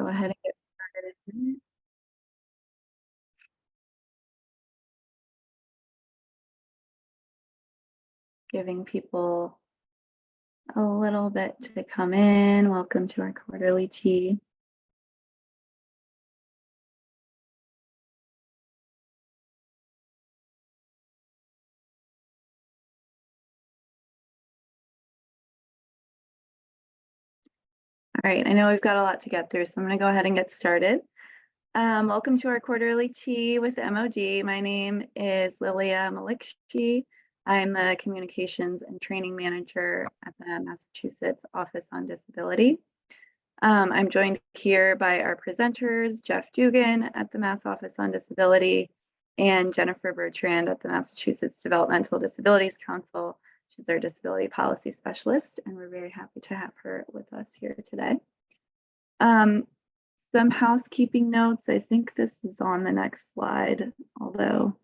Go ahead and get started. Giving people a little bit to come in. Welcome to our quarterly tea. All right, I know we've got a lot to get through, so I'm going to go ahead and get started. Welcome to our quarterly tea with MOD. My name is Lilia Malikshi. I'm the Communications and Training Manager at the Massachusetts Office on Disability. I'm joined here by our presenters, Jeff Dougan at the Mass Office on Disability and Jennifer Bertrand at the Massachusetts Developmental Disabilities Council. She's our disability policy specialist, and we're very happy to have her with us here today. Some housekeeping notes. I think this is on the next slide, although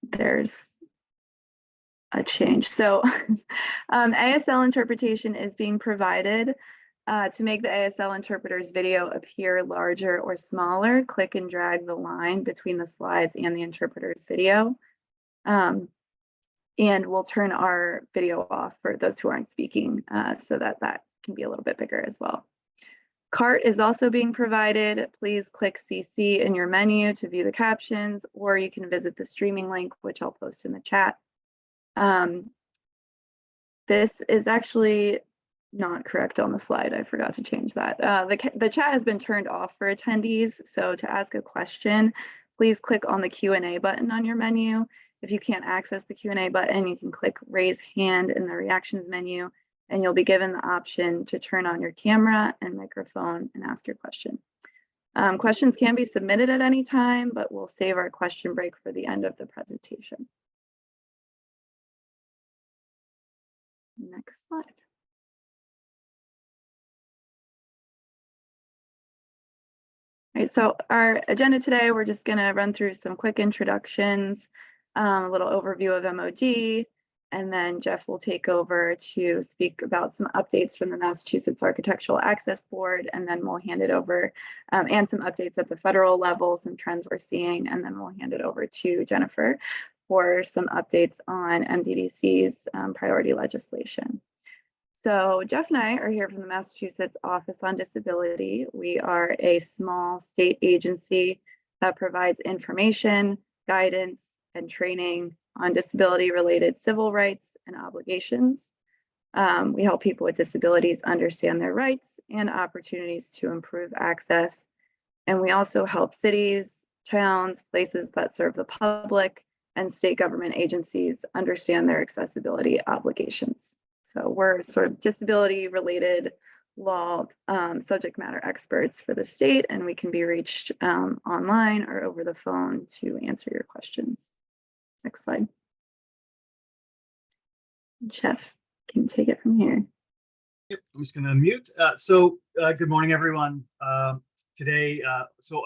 there's a change. So ASL interpretation is being provided. To make the ASL interpreter's video appear larger or smaller, click and drag the line between the slides and the interpreter's video. And we'll turn our video off for those who aren't speaking so that can be a little bit bigger as well. CART is also being provided. Please click CC in your menu to view the captions, or you can visit the streaming link, which I'll post in the chat. This is actually not correct on the slide. I forgot to change that. The chat has been turned off for attendees. So to ask a question, please click on the Q&A button on your menu. If you can't access the Q&A button, you can click raise hand in the reactions menu, and you'll be given the option to turn on your camera and microphone and ask your question. Questions can be submitted at any time, but we'll save our question break for the end of the presentation. Next slide. All right, so our agenda today, we're just going to run through some quick introductions, a little overview of MOD, and then Jeff will take over to speak about some updates from the Massachusetts Architectural Access Board, and then we'll hand it over, and some updates at the federal level, some trends we're seeing, and then we'll hand it over to Jennifer for some updates on MDDC's priority legislation. So Jeff and I are here from the Massachusetts Office on Disability. We are a small state agency that provides information, guidance, and training on disability-related civil rights and obligations. We help people with disabilities understand their rights and opportunities to improve access. And we also help cities, towns, places that serve the public, and state government agencies understand their accessibility obligations. So we're sort of disability-related law subject matter experts for the state, and we can be reached online or over the phone to answer your questions. Next slide. Jeff can take it from here. Yep, I'm just going to unmute. Good morning, everyone. Today,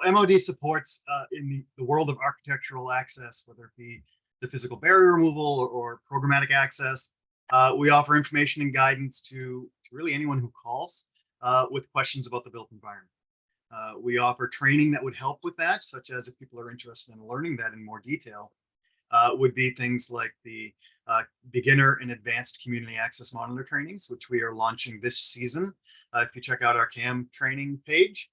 MOD supports in the world of architectural access, whether it be the physical barrier removal or programmatic access. We offer information and guidance to really anyone who calls with questions about the built environment. We offer training that would help with that, such as if people are interested in learning that in more detail, would be things like the beginner and advanced community access monitor trainings, which we are launching this season. If you check out our CAM training page,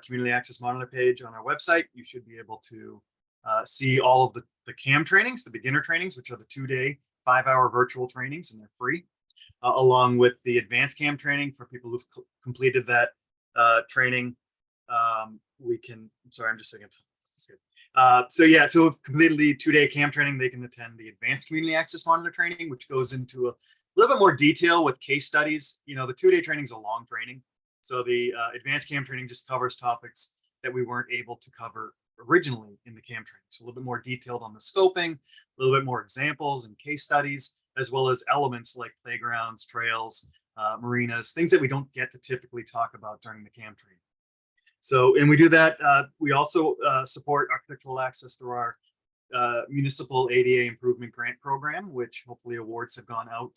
community access monitor page on our website, you should be able to see all of the CAM trainings, the beginner trainings, which are the 2-day, 5-hour virtual trainings, and they're free, along with the advanced CAM training for people who've completed that training. I'm sorry, I'm just saying it's good. So if completed the 2-day CAM training, they can attend the advanced community access monitor training, which goes into a little bit more detail with case studies. You know, the 2-day training is a long training. So the advanced CAM training just covers topics that we weren't able to cover originally in the CAM training. So a little bit more detailed on the scoping, a little bit more examples and case studies, as well as elements like playgrounds, trails, marinas, things that we don't get to typically talk about during the CAM training. So, and we do that. We also support architectural access through our municipal ADA improvement grant program, which hopefully awards have gone out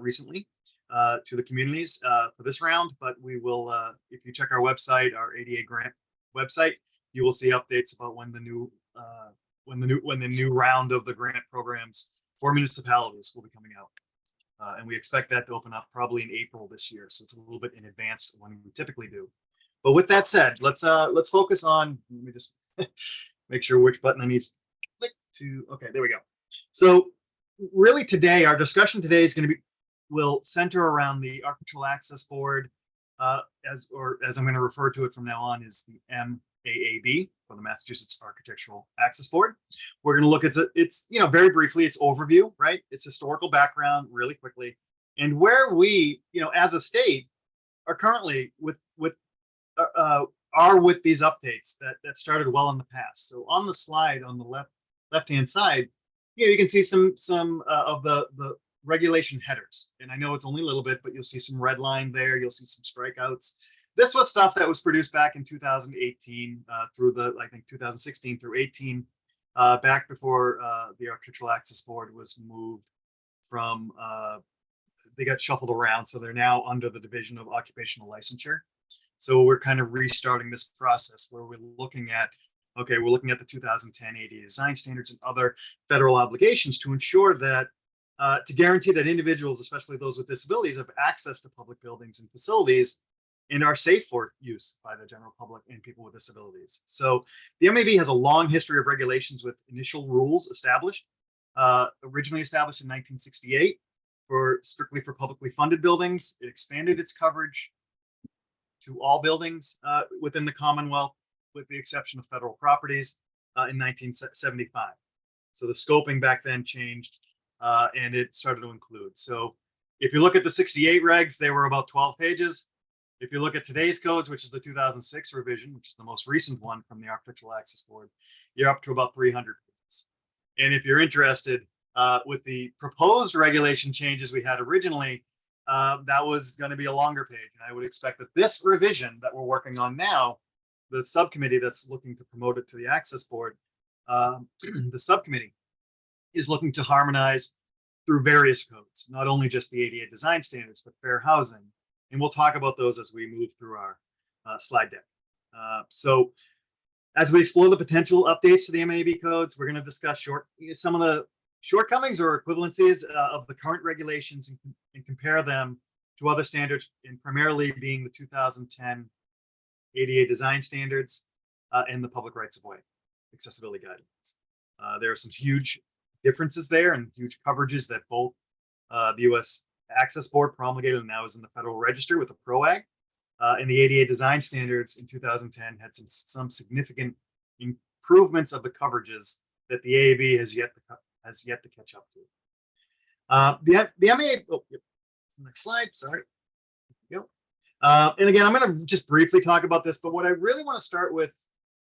recently to the communities for this round, but we will, if you check our website, our ADA grant website, you will see updates about when the new round of the grant programs for municipalities will be coming out. And we expect that to open up probably in April this year. So it's a little bit in advance of when we typically do. But with that said, let's focus on, let me just make sure which button I need to click to. Okay, there we go. So really today, our discussion today is going to will center around the Architectural Access Board, as I'm going to refer to it from now on, is the MAAB, or the Massachusetts Architectural Access Board. We're going to look at its very briefly, its overview, right? Its historical background really quickly, and where we, as a state are currently with these updates that started well in the past. So on the slide on the left-hand side, you can see some of the regulation headers. And I know it's only a little bit, but you'll see some red line there. You'll see some strikeouts. This was stuff that was produced back in 2018 through I think 2016 through 18, back before the Architectural Access Board was moved from, they got shuffled around. So they're now under the Division of Occupational Licensure. So we're kind of restarting this process where we're looking at, we're looking at the 2010 ADA design standards and other federal obligations to ensure that, to guarantee that individuals, especially those with disabilities, have access to public buildings and facilities and are safe for use by the general public and people with disabilities. So the MAB has a long history of regulations with initial rules established, originally established in 1968 strictly for publicly funded buildings. It expanded its coverage to all buildings within the Commonwealth, with the exception of federal properties, in 1975. So the scoping back then changed, and it started to include. So if you look at the 68 regs, they were about 12 pages. If you look at today's codes, which is the 2006 revision, which is the most recent one from the Architectural Access Board, you're up to about 300 pages. And if you're interested, with the proposed regulation changes we had originally, that was going to be a longer page. And I would expect that this revision that we're working on now, the subcommittee that's looking to promote it to the Access Board, the subcommittee is looking to harmonize through various codes, not only just the ADA design standards, but fair housing. And we'll talk about those as we move through our slide deck. So as we explore the potential updates to the MAB codes, we're going to discuss some of the shortcomings or equivalencies of the current regulations and compare them to other standards, and primarily being the 2010 ADA design standards and the public rights of way accessibility guidelines. There are some huge differences there and huge coverages that both the U.S. Access Board promulgated and now is in the Federal Register with the PROAG, and the ADA design standards in 2010 had some significant improvements of the coverages that the AAB has yet to catch up to. The MAA, next slide, sorry. There we go. And again, I'm going to just briefly talk about this, but what I really want to start with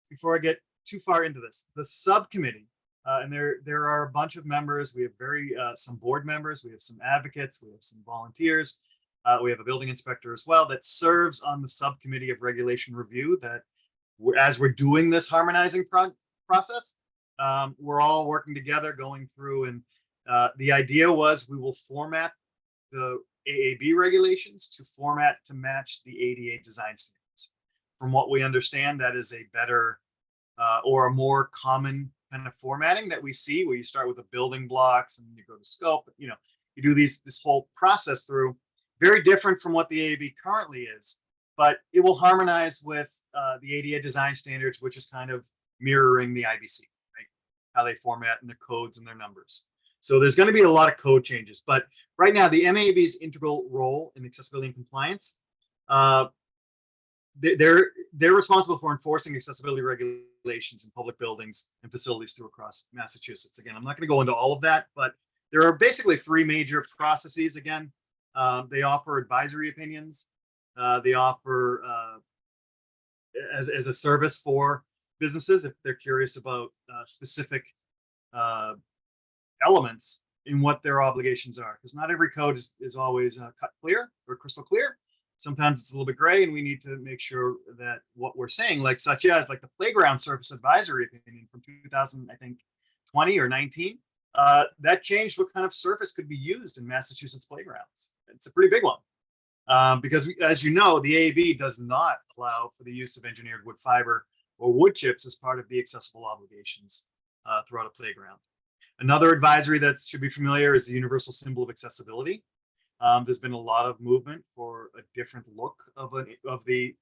before I get too far into this, the subcommittee, and there are a bunch of members. We have some board members, we have some advocates, we have some volunteers, we have a building inspector as well that serves on the subcommittee of regulation review that as we're doing this harmonizing process, we're all working together going through, and the idea was we will format the AAB regulations to match the ADA design standards. From what we understand, that is a better or a more common kind of formatting that we see, where you start with the building blocks and you go to scope. You do this whole process through. Very different from what the AAB currently is, but it will harmonize with the ADA design standards, which is kind of mirroring the IBC, right? How they format and the codes and their numbers. So there's going to be a lot of code changes, but right now the MAB's integral role in accessibility and compliance, they're responsible for enforcing accessibility regulations in public buildings and facilities across Massachusetts. Again, I'm not going to go into all of that, but there are basically three major processes. Again, they offer advisory opinions. They offer as a service for businesses if they're curious about specific elements in what their obligations are, because not every code is always cut clear or crystal clear. Sometimes it's a little bit gray, and we need to make sure that what we're saying, such as the playground surface advisory opinion from 2000, I think 20 or 19, that changed what kind of surface could be used in Massachusetts playgrounds. It's a pretty big one. Because as you know, the AAB does not allow for the use of engineered wood fiber or wood chips as part of the accessible obligations throughout a playground. Another advisory that should be familiar is the universal symbol of accessibility. There's been a lot of movement for a different look of the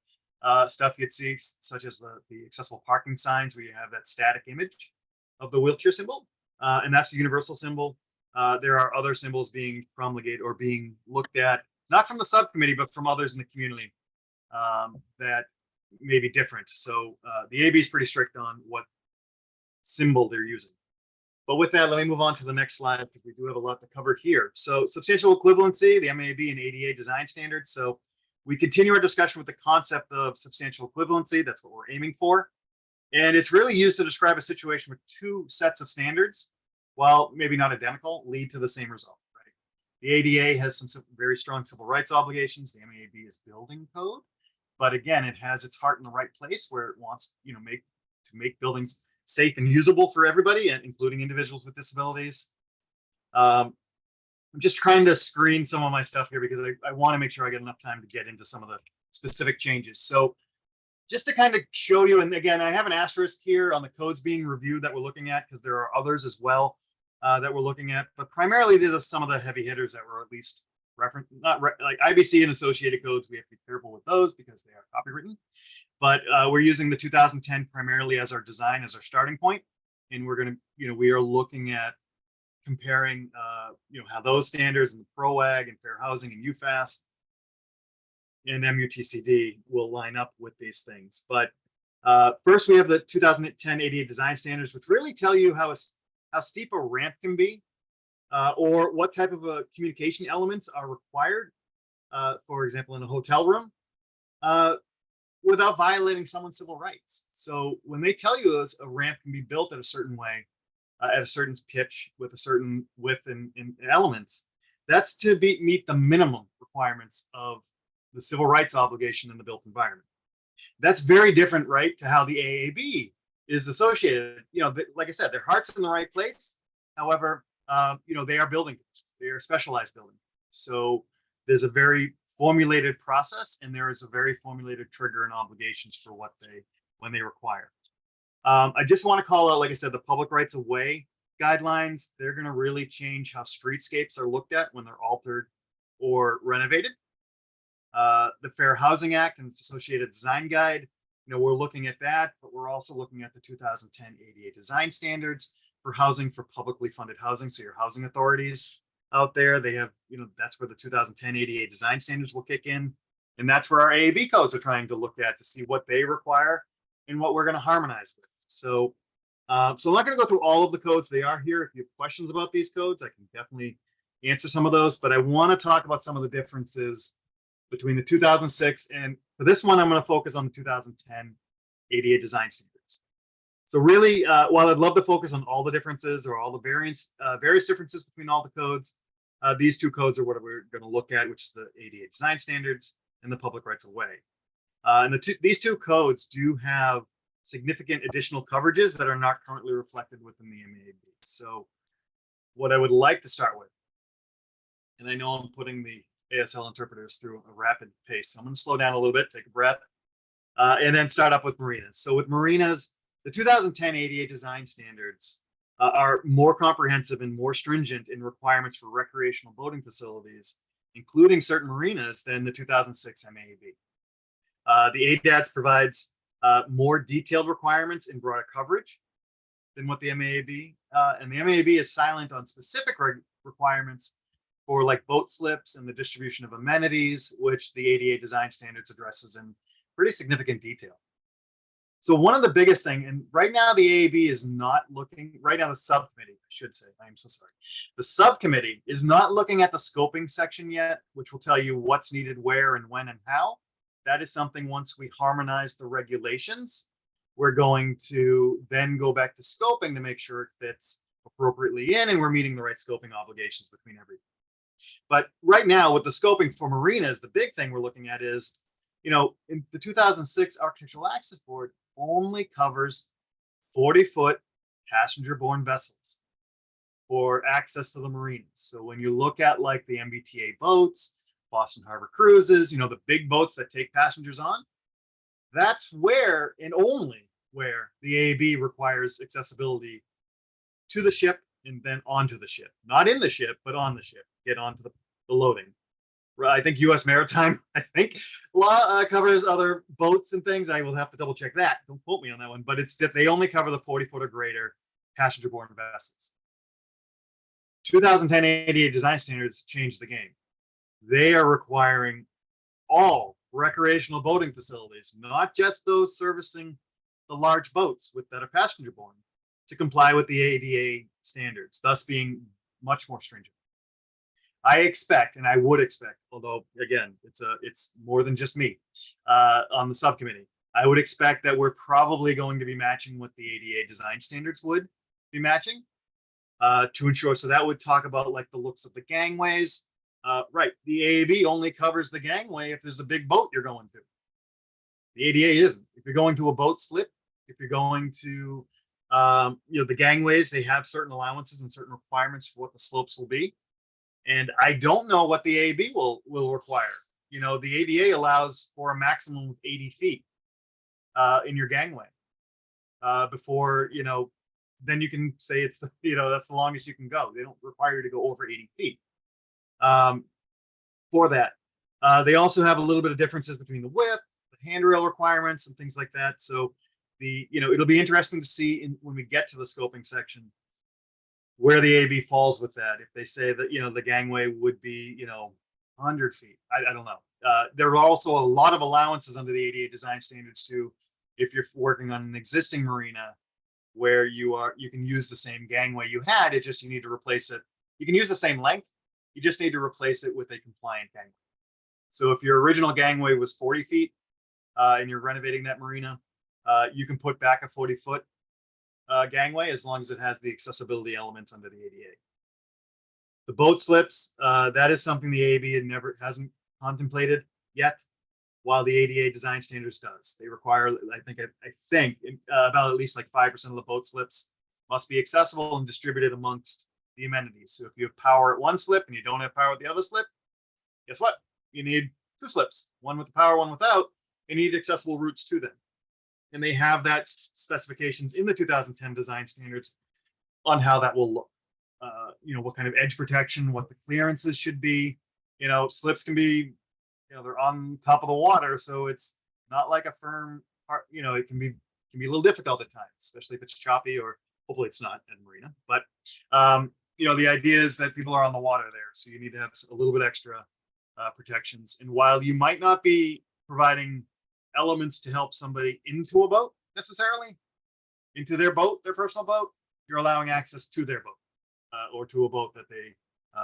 stuff you'd see, such as the accessible parking signs, where you have that static image of the wheelchair symbol, and that's the universal symbol. There are other symbols being promulgated or being looked at, not from the subcommittee, but from others in the community that may be different. So the AB is pretty strict on what symbol they're using. But with that, let me move on to the next slide, because we do have a lot to cover here. So substantial equivalency, the MAB and ADA design standards. So we continue our discussion with the concept of substantial equivalency. That's what we're aiming for. And it's really used to describe a situation where two sets of standards, while maybe not identical, lead to the same result. Right? The ADA has some very strong civil rights obligations. The MAB is building code. But again, it has its heart in the right place, where it wants to make buildings safe and usable for everybody, and including individuals with disabilities. I'm just trying to screen some of my stuff here, because I want to make sure I get enough time to get into some of the specific changes. So just to kind of show you, and again, I have an asterisk here on the codes being reviewed that we're looking at, because there are others as well that we're looking at, but primarily these are some of the heavy hitters that were at least referenced, like IBC and associated codes. We have to be careful with those because they are copywritten. But we're using the 2010 primarily as our design, as our starting point. And we're going to, we are looking at comparing, how those standards and the PROAG and fair housing and UFAS and MUTCD will line up with these things. But first, we have the 2010 ADA design standards, which really tell you how steep a ramp can be, or what type of communication elements are required, for example, in a hotel room, without violating someone's civil rights. So when they tell you a ramp can be built at a certain way, at a certain pitch, with a certain width and elements, that's to meet the minimum requirements of the civil rights obligation in the built environment. That's very different, right, to how the AAB is associated. Like I said, their heart's in the right place. However, they are building, they are specialized building. So there's a very formulated process, and there is a very formulated trigger and obligations for when they require. I just want to call out, like I said, the public rights of way guidelines. They're going to really change how streetscapes are looked at when they're altered or renovated. The Fair Housing Act and its associated design guide, we're looking at that, but we're also looking at the 2010 ADA design standards for housing for publicly funded housing. So your housing authorities out there, they have, that's where the 2010 ADA design standards will kick in. And that's where our AAB codes are trying to look at to see what they require and what we're going to harmonize with. So, so I'm not going to go through all of the codes. They are here. If you have questions about these codes, I can definitely answer some of those, but I want to talk about some of the differences between the 2006, and for this one, I'm going to focus on the 2010 ADA design standards. So really, while I'd love to focus on all the differences or all the various differences between all the codes, these two codes are what we're going to look at, which is the ADA design standards and the public rights of way. And these two codes do have significant additional coverages that are not currently reflected within the MAB. So what I would like to start with, and I know I'm putting the ASL interpreters through a rapid pace, so I'm going to slow down a little bit, take a breath, and then start up with marinas. So with marinas, the 2010 ADA design standards are more comprehensive and more stringent in requirements for recreational boating facilities, including certain marinas, than the 2006 MAB. The ADADS provides more detailed requirements and broader coverage than what the MAB, and the MAB is silent on specific requirements for like boat slips and the distribution of amenities, which the ADA design standards addresses in pretty significant detail. So one of the biggest thing, and right now the AAB is not looking, right now the subcommittee, I should say, I am so sorry. The subcommittee is not looking at the scoping section yet, which will tell you what's needed where and when and how. That is something, once we harmonize the regulations, we're going to then go back to scoping to make sure it fits appropriately in and we're meeting the right scoping obligations between everything. But right now with the scoping for marinas, the big thing we're looking at is, in the 2006 Architectural Access Board only covers 40-foot passenger-borne vessels. for access to the marinas. So when you look at like the MBTA boats, Boston Harbor cruises, the big boats that take passengers on, that's where and only where the AAB requires accessibility to the ship and then onto the ship. Not in the ship, but on the ship. Get onto the loading. I think U.S. Maritime, law covers other boats and things. I will have to double check that. Don't quote me on that one. But it's that they only cover the 40-foot or greater passenger-borne vessels. 2010 ADA design standards changed the game. They are requiring all recreational boating facilities, not just those servicing the large boats that are passenger borne, to comply with the ADA standards, thus being much more stringent. I expect, and I would expect, although again, it's more than just me on the subcommittee, I would expect that we're probably going to be matching what the ADA design standards would be matching to ensure. So that would talk about like the looks of the gangways. Right, the AAB only covers the gangway if there's a big boat you're going to. The ADA isn't. If you're going to a boat slip, if you're going to, the gangways, they have certain allowances and certain requirements for what the slopes will be. And I don't know what the AAB will require. The ADA allows for a maximum of 80 feet in your gangway before, then you can say it's that's the longest you can go. They don't require you to go over 80 feet. For that. They also have a little bit of differences between the width, the handrail requirements, and things like that. So it'll be interesting to see when we get to the scoping section where the AB falls with that. If they say that the gangway would be 100 feet, I don't know. There are also a lot of allowances under the ADA design standards too. If you're working on an existing marina where you can use the same gangway you had, you need to replace it. You can use the same length. You just need to replace it with a compliant gangway. So if your original gangway was 40 feet and you're renovating that marina, you can put back a 40-foot gangway as long as it has the accessibility elements under the ADA. The boat slips, that is something the AAB hasn't contemplated yet, while the ADA design standards does. They require, I think about at least like 5% of the boat slips must be accessible and distributed amongst the amenities. So if you have power at one slip and you don't have power at the other slip, guess what? You need two slips, one with the power, one without. You need accessible routes to them. And they have that specifications in the 2010 design standards on how that will look. What kind of edge protection, what the clearances should be. Slips can be, they're on top of the water, so it's not like a firm part. It can be a little difficult at times, especially if it's choppy, or hopefully it's not at a marina. But the idea is that people are on the water there, so you need to have a little bit extra protections. And while you might not be providing elements to help somebody into a boat necessarily, into their boat, their personal boat, you're allowing access to their boat or to a boat that they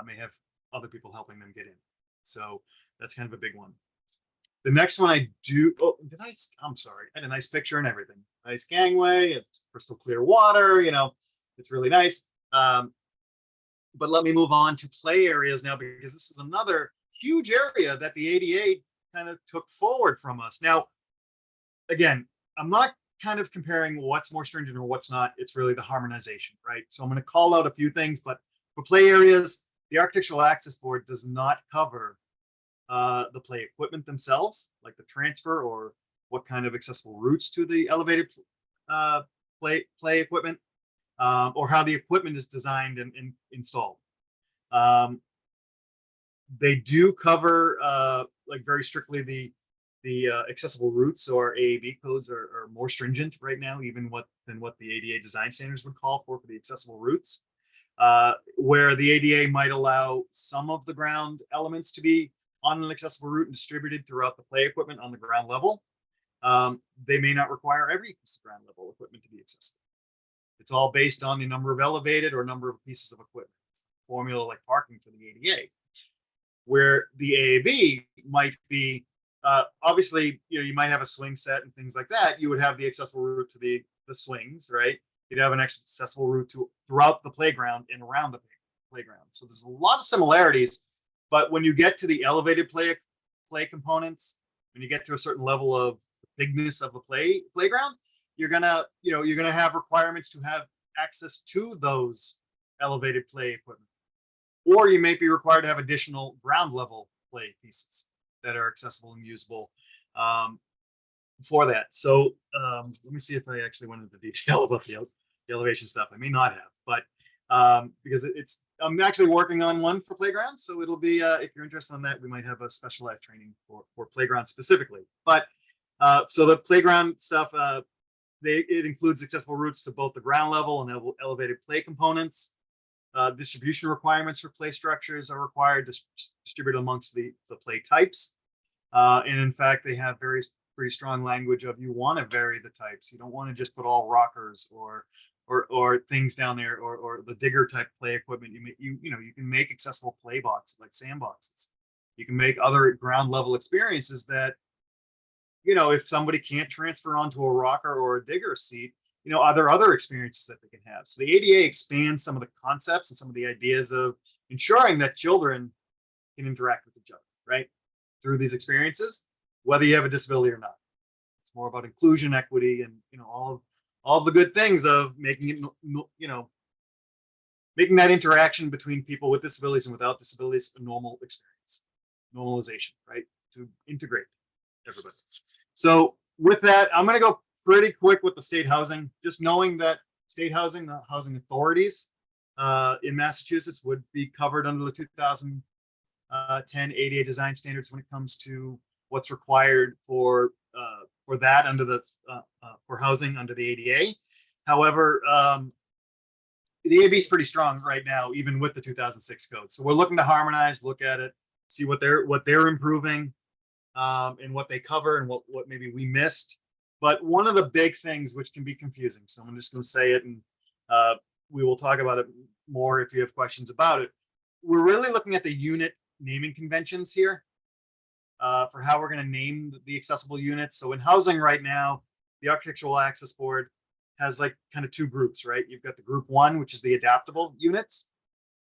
may have other people helping them get in. So that's kind of a big one. The next one I'm sorry, I had a nice picture and everything. Nice gangway, it's crystal clear water, it's really nice. But let me move on to play areas now, because this is another huge area that the ADA kind of took forward from us. Now, again, I'm not kind of comparing what's more stringent or what's not. It's really the harmonization, right? So I'm going to call out a few things, but for play areas, the Architectural Access Board does not cover the play equipment themselves, like the transfer or what kind of accessible routes to the elevated play equipment, or how the equipment is designed and installed. They do cover like very strictly the accessible routes. So our AAB codes are more stringent right now, even than what the ADA design standards would call for the accessible routes. Where the ADA might allow some of the ground elements to be on an accessible route and distributed throughout the play equipment on the ground level, they may not require every piece of ground level equipment to be accessible. It's all based on the number of elevated or number of pieces of equipment. Formula like parking for the ADA. Where the AAB might be, obviously, you might have a swing set and things like that. You would have the accessible route to the swings, right? You'd have an accessible route throughout the playground and around the playground. So there's a lot of similarities, but when you get to the elevated play components, when you get to a certain level of bigness of the playground, you're gonna have requirements to have access to those elevated play equipment. Or you may be required to have additional ground level play pieces that are accessible and usable for that. So let me see if I actually went into detail about the elevation stuff. I may not have, but because I'm actually working on one for playgrounds. So it'll be, if you're interested in that, we might have a specialized training for playground specifically. But so the playground stuff, it includes accessible routes to both the ground level and elevated play components. Distribution requirements for play structures are required to distribute amongst the play types. And in fact, they have pretty strong language of you want to vary the types. You don't want to just put all rockers or things down there or the digger type play equipment. You can make accessible play boxes like sandboxes. You can make other ground level experiences that, if somebody can't transfer onto a rocker or a digger seat, are there other experiences that they can have? So the ADA expands some of the concepts and some of the ideas of ensuring that children can interact with each other, right? Through these experiences, whether you have a disability or not. It's more about inclusion, equity, and all of the good things of making it, making that interaction between people with disabilities and without disabilities a normal experience, normalization, right? To integrate everybody. So with that, I'm going to go pretty quick with the state housing, just knowing that state housing, the housing authorities in Massachusetts would be covered under the 2010 ADA design standards when it comes to what's required for that under the for housing under the ADA. However, the AB is pretty strong right now, even with the 2006 code. So we're looking to harmonize, look at it, see what they're improving, and what they cover and what maybe we missed. But one of the big things which can be confusing, so I'm just going to say it, and we will talk about it more if you have questions about it. We're really looking at the unit naming conventions here for how we're going to name the accessible units. So in housing right now, the Architectural Access Board has like kind of two groups, right? You've got the group one, which is the adaptable units.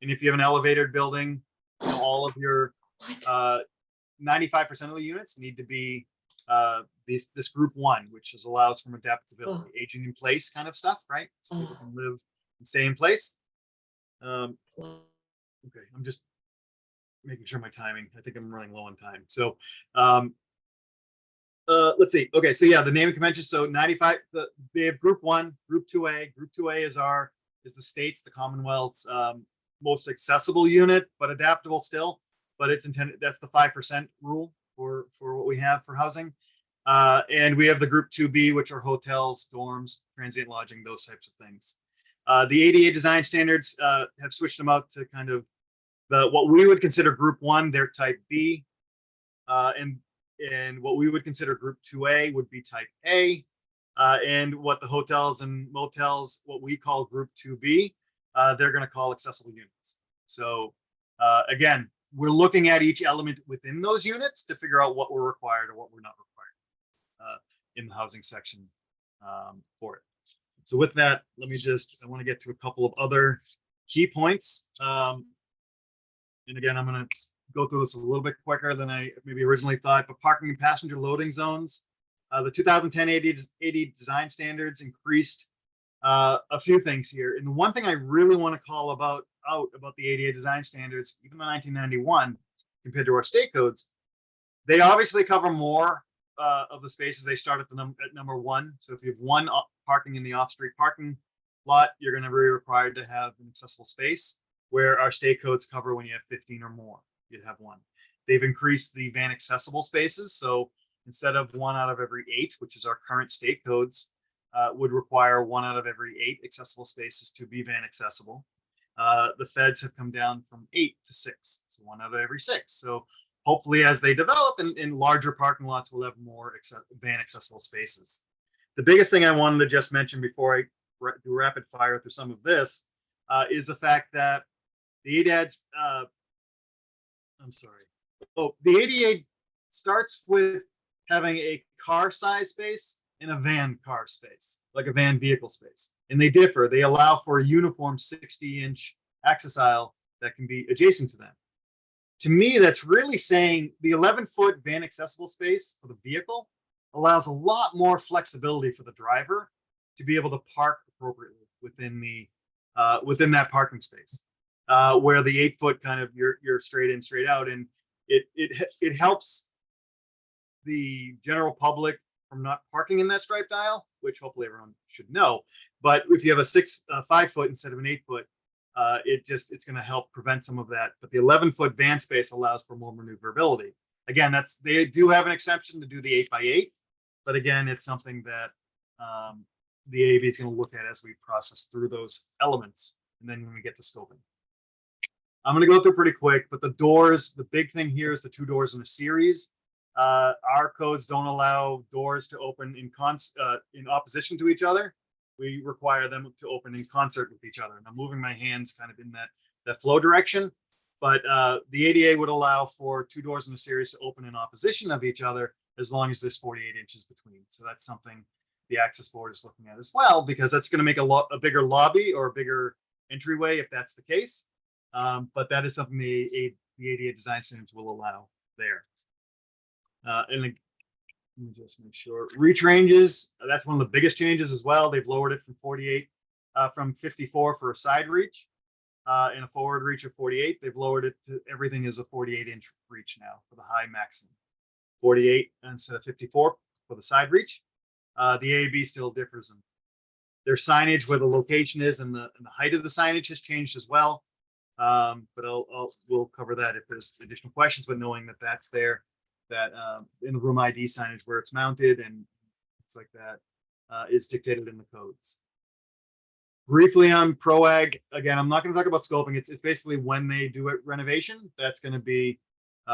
And if you have an elevated building, all of your 95% of the units need to be this group one, which allows for adaptability, aging in place kind of stuff, right? So people can live and stay in place. Okay, I'm just making sure my timing. I think I'm running low on time. So let's see. Okay, so yeah, the naming convention. So 95. They have group one, group 2A. Group 2A is the state's, the Commonwealth's most accessible unit, but adaptable still. But it's intended. That's the 5% rule for what we have for housing. And we have the group 2B, which are hotels, dorms, transient lodging, those types of things. The ADA design standards have switched them out to kind of what we would consider group one, they're type B. And what we would consider group 2A would be type A. And what the hotels and motels, what we call group 2B, they're going to call accessible units. So again, we're looking at each element within those units to figure out what we're required or what we're not required in the housing section for it. So with that, I want to get to a couple of other key points. And again, I'm going to go through this a little bit quicker than I maybe originally thought, but parking and passenger loading zones. The 2010 AD design standards increased a few things here. And the one thing I really want to call out about the ADA design standards, even the 1991, compared to our state codes, they obviously cover more of the spaces. They start at number one. So if you have one parking in the off-street parking lot, you're going to be required to have an accessible space, where our state codes cover when you have 15 or more, you'd have one. They've increased the van accessible spaces. So instead of 1 out of every 8, which is our current state codes, would require 1 out of every 8 accessible spaces to be van accessible. The feds have come down from 8 to 6, so 1 out of every 6. So hopefully as they develop in larger parking lots, we'll have more van accessible spaces. The biggest thing I wanted to just mention before I do rapid fire through some of this is the fact that the ADA, the ADA starts with having a car size space and a van car space, like a van vehicle space. And they differ. They allow for a uniform 60-inch access aisle that can be adjacent to them. To me, that's really saying the 11-foot van accessible space for the vehicle allows a lot more flexibility for the driver to be able to park appropriately within the within that parking space, where the 8 foot kind of you're straight in, straight out, and it helps the general public from not parking in that striped aisle, which hopefully everyone should know. But if you have a 5 foot instead of an 8 foot, it's going to help prevent some of that. But the 11 foot van space allows for more maneuverability. Again, they do have an exception to do the 8x8, but again, it's something that the AAB is going to look at as we process through those elements, and then when we get to scoping. I'm going to go through pretty quick, but the doors, the big thing here is the 2 doors in a series. Our codes don't allow doors to open in opposition to each other. We require them to open in concert with each other. And I'm moving my hands kind of in that flow direction, but the ADA would allow for 2 doors in a series to open in opposition of each other as long as there's 48 inches between. So that's something the access board is looking at as well, because that's going to make a bigger lobby or a bigger entryway if that's the case. But that is something the ADA design standards will allow there. And let me just make sure. Reach ranges, that's one of the biggest changes as well. They've lowered it from 54 for a side reach and a forward reach of 48. They've lowered it to everything is a 48-inch reach now for the high maximum. 48 instead of 54 for the side reach. The AAB still differs in their signage, where the location is, and the height of the signage has changed as well. But we'll cover that if there's additional questions, but knowing that that's there, that in the room ID signage where it's mounted and things like that is dictated in the codes. Briefly on PROAG, again, I'm not going to talk about scoping. It's basically when they do it renovation, that's going to be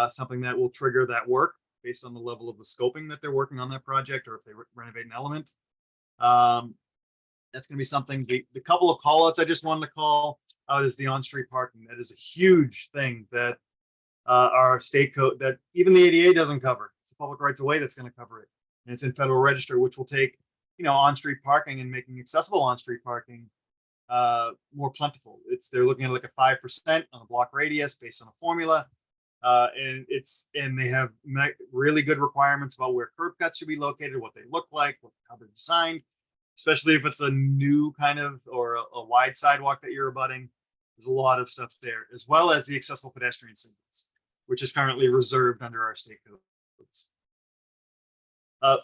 something that will trigger that work based on the level of the scoping that they're working on that project, or if they renovate an element. That's going to be something. The couple of call outs I just wanted to call out is the on-street parking. That is a huge thing that our state code, that even the ADA doesn't cover. It's the public rights of way that's going to cover it. And it's in Federal Register, which will take, on-street parking and making accessible on-street parking more plentiful. They're looking at like a 5% on a block radius based on a formula. And they have really good requirements about where curb cuts should be located, what they look like, how they're designed, especially if it's a new kind of, or a wide sidewalk that you're abutting. There's a lot of stuff there, as well as the accessible pedestrian signals, which is currently reserved under our state codes.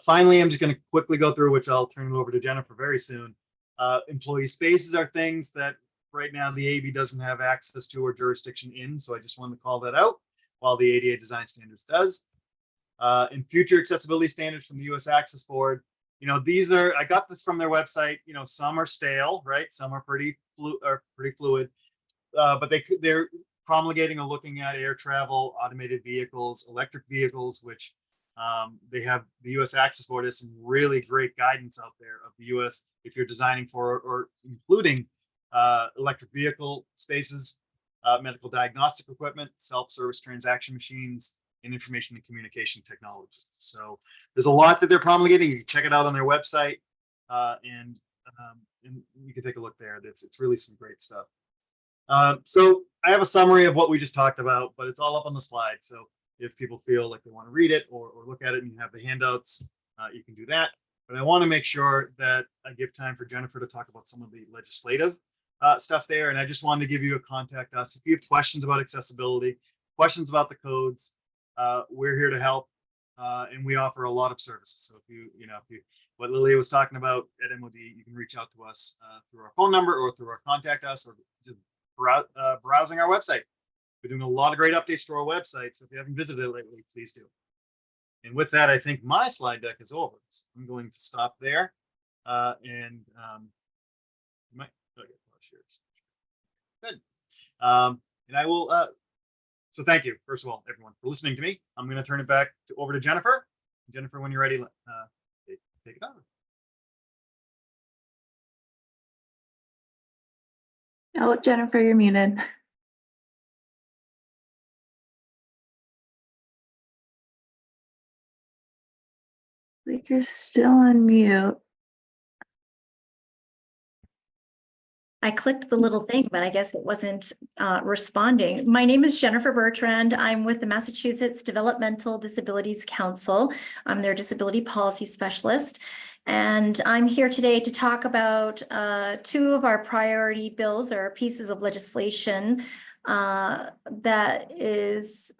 Finally, I'm just going to quickly go through, which I'll turn it over to Jennifer very soon. Employee spaces are things that right now the AAB doesn't have access to or jurisdiction in, so I just wanted to call that out, while the ADA design standards does. And future accessibility standards from the US Access Board, these are, I got this from their website. Some are stale, right? Some are pretty fluid, but they're promulgating or looking at air travel, automated vehicles, electric vehicles, which they have. The US Access Board has some really great guidance out there of the US if you're designing for or including electric vehicle spaces, medical diagnostic equipment, self-service transaction machines, and information and communication technologies. So there's a lot that they're promulgating. You can check it out on their website, and you can take a look there. It's really some great stuff. So I have a summary of what we just talked about, but it's all up on the slide. So if people feel like they want to read it or look at it, and you have the handouts, you can do that. But I want to make sure that I give time for Jennifer to talk about some of the legislative stuff there. And I just wanted to give you a contact us. If you have questions about accessibility, questions about the codes, we're here to help. And we offer a lot of services. So if what Lilia was talking about at MOD, you can reach out to us through our phone number or through our contact us, or just browsing our website. We're doing a lot of great updates to our website. So if you haven't visited it lately, please do. And with that, I think my slide deck is over. So I'm going to stop there. And good. And I will, so thank you, first of all, everyone, for listening to me. I'm going to turn it back over to Jennifer. Jennifer, when you're ready, take it over. Oh, Jennifer, you're muted. Like you're still on mute. I clicked the little thing, but I guess it wasn't responding. My name is Jennifer Bertrand. I'm with the Massachusetts Developmental Disabilities Council. I'm their disability policy specialist. And I'm here today to talk about two of our priority bills or pieces of legislation that is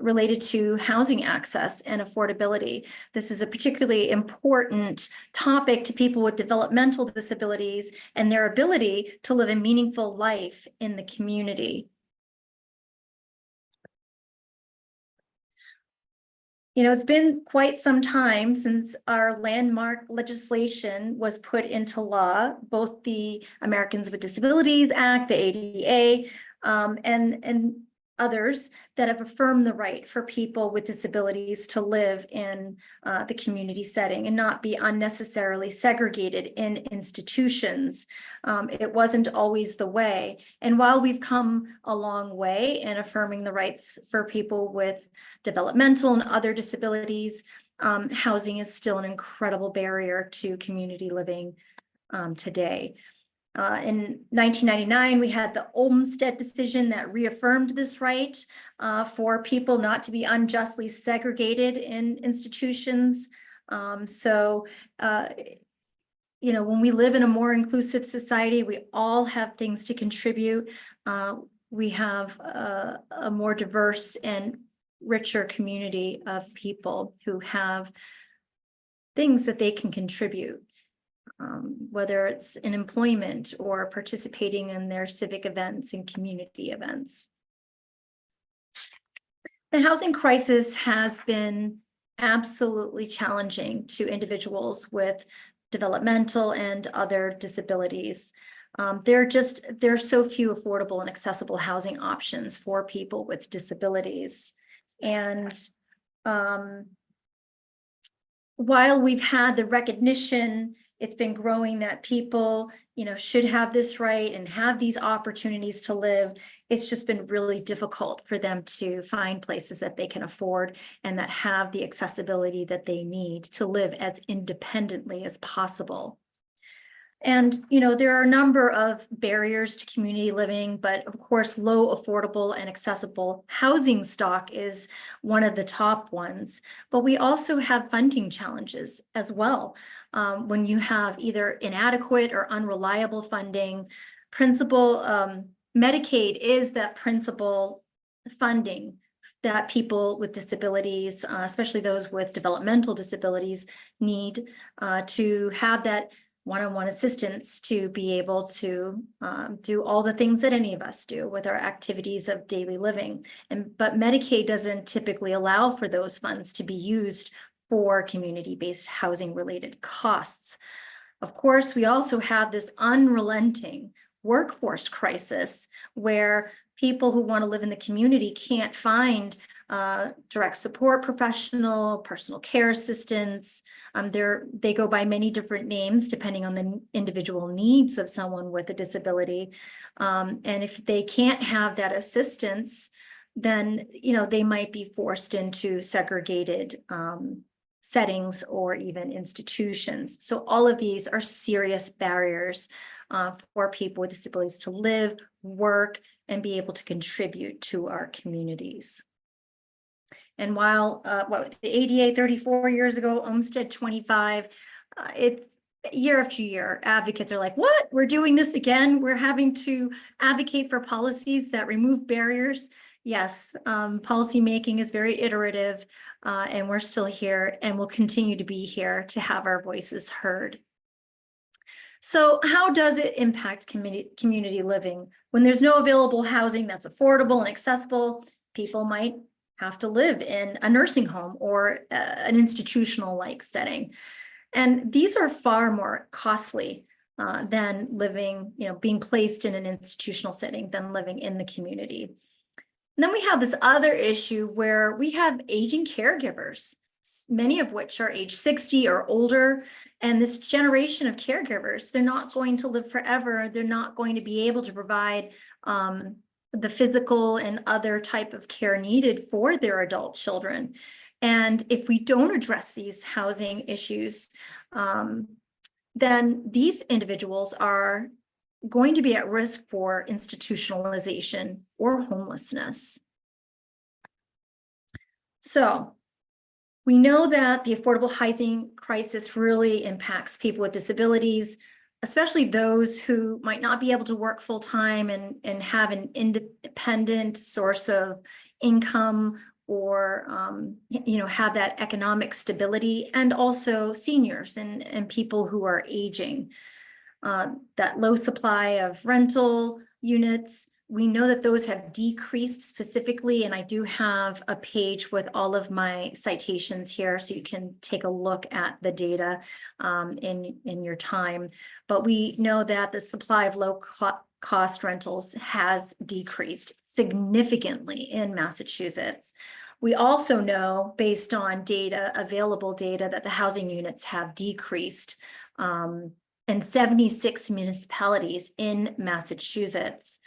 related to housing access and affordability. This is a particularly important topic to people with developmental disabilities and their ability to live a meaningful life in the community. You know, it's been quite some time since our landmark legislation was put into law, both the Americans with Disabilities Act, the ADA, and others that have affirmed the right for people with disabilities to live in the community setting and not be unnecessarily segregated in institutions. It wasn't always the way. And while we've come a long way in affirming the rights for people with developmental and other disabilities, housing is still an incredible barrier to community living today. In 1999, we had the Olmsted decision that reaffirmed this right for people not to be unjustly segregated in institutions. You know, when we live in a more inclusive society, we all have things to contribute. We have a more diverse and richer community of people who have things that they can contribute. Whether it's in employment or participating in their civic events and community events. The housing crisis has been absolutely challenging to individuals with developmental and other disabilities. There are so few affordable and accessible housing options for people with disabilities. And while we've had the recognition, it's been growing that people, you know, should have this right and have these opportunities to live. It's just been really difficult for them to find places that they can afford and that have the accessibility that they need to live as independently as possible. And, you know, there are a number of barriers to community living, but of course, low, affordable, and accessible housing stock is one of the top ones. But we also have funding challenges as well. When you have either inadequate or unreliable funding, Medicaid is that principal funding that people with disabilities, especially those with developmental disabilities, need to have that one-on-one assistance to be able to do all the things that any of us do with our activities of daily living. But Medicaid doesn't typically allow for those funds to be used for community-based housing-related costs. Of course, we also have this unrelenting workforce crisis where people who want to live in the community can't find direct support professional, personal care assistants. They go by many different names depending on the individual needs of someone with a disability. And if they can't have that assistance, then, you know, they might be forced into segregated settings or even institutions. So all of these are serious barriers for people with disabilities to live, work, and be able to contribute to our communities. And while the ADA 34 years ago, Olmsted 25, it's year after year, advocates are like, what? We're doing this again? We're having to advocate for policies that remove barriers. Yes, policy making is very iterative, and we're still here and will continue to be here to have our voices heard. So how does it impact community living? When there's no available housing that's affordable and accessible, people might have to live in a nursing home or an institutional-like setting. And these are far more costly than living, you know, being placed in an institutional setting than living in the community. And then we have this other issue where we have aging caregivers, many of which are age 60 or older. And this generation of caregivers, they're not going to live forever. They're not going to be able to provide the physical and other type of care needed for their adult children. And if we don't address these housing issues, then these individuals are going to be at risk for institutionalization or homelessness. So We know that the affordable housing crisis really impacts people with disabilities, especially those who might not be able to work full time and have an independent source of income, or have that economic stability, and also seniors and people who are aging. That low supply of rental units, we know that those have decreased specifically, and I do have a page with all of my citations here, so you can take a look at the data in your time. But we know that the supply of low cost rentals has decreased significantly in Massachusetts. We also know, based on data, available data, that the housing units have decreased in 76 municipalities in Massachusetts.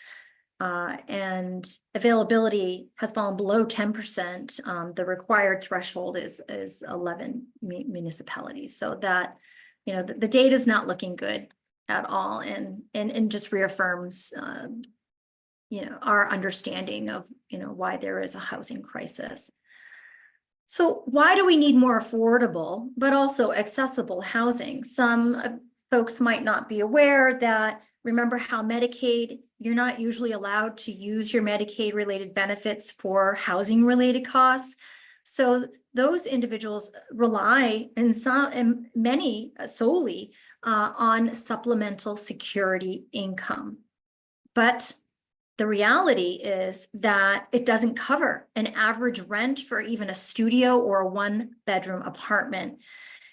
And availability has fallen below 10%. The required threshold is 11 municipalities. So that, the data is not looking good at all, and just reaffirms, our understanding of, why there is a housing crisis. So why do we need more affordable, but also accessible housing? Some folks might not be aware that, remember how Medicaid, you're not usually allowed to use your Medicaid related benefits for housing related costs. So those individuals rely, and many solely on supplemental security income. But the reality is that it doesn't cover an average rent for even a studio or a 1-bedroom apartment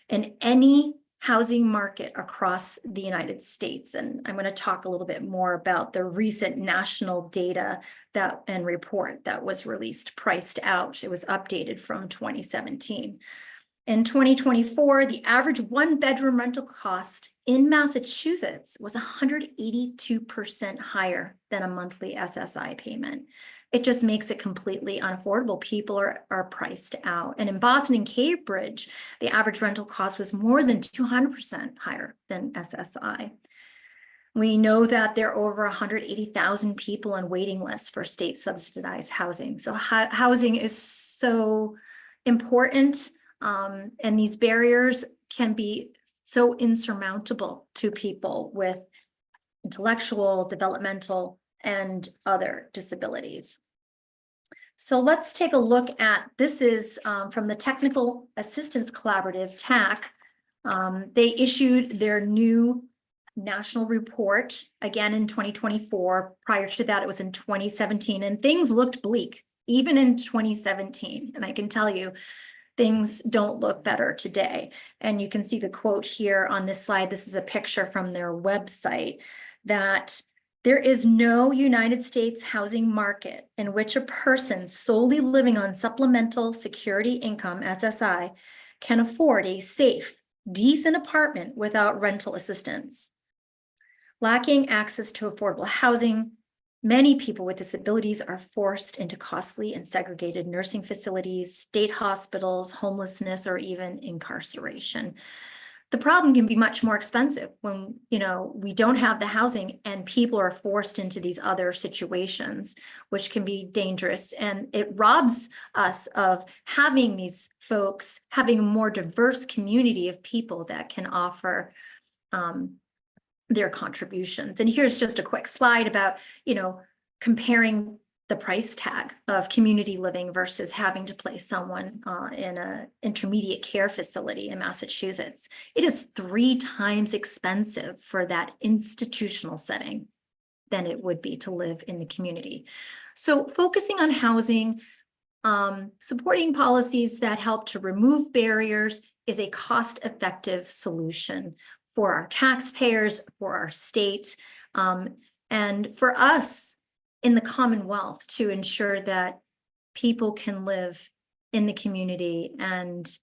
in any housing market across the United States. And I'm going to talk a little bit more about the recent national data and report that was released, priced out. It was updated from 2017. In 2024, the average 1-bedroom rental cost in Massachusetts was 182% higher than a monthly SSI payment. It just makes it completely unaffordable. People are priced out. And in Boston and Cambridge, the average rental cost was more than 200% higher than SSI. We know that there are over 180,000 people on waiting lists for state subsidized housing. So housing is so important, and these barriers can be so insurmountable to people with intellectual, developmental, and other disabilities. So let's take a look at, this is from the Technical Assistance Collaborative, TAC. They issued their new national report again in 2024. Prior to that, it was in 2017, and things looked bleak, even in 2017. And I can tell you, things don't look better today. And you can see the quote here on this slide. This is a picture from their website, that there is no United States housing market in which a person solely living on supplemental security income, SSI, can afford a safe, decent apartment without rental assistance. Lacking access to affordable housing, many people with disabilities are forced into costly and segregated nursing facilities, state hospitals, homelessness, or even incarceration. The problem can be much more expensive when, we don't have the housing and people are forced into these other situations, which can be dangerous. And it robs us of having these folks, having a more diverse community of people that can offer their contributions. And here's just a quick slide about, comparing the price tag of community living versus having to place someone in an intermediate care facility in Massachusetts. It is 3 times expensive for that institutional setting than it would be to live in the community. So focusing on housing, supporting policies that help to remove barriers is a cost-effective solution for our taxpayers, for our state, and for us in the Commonwealth, to ensure that people can live in the community and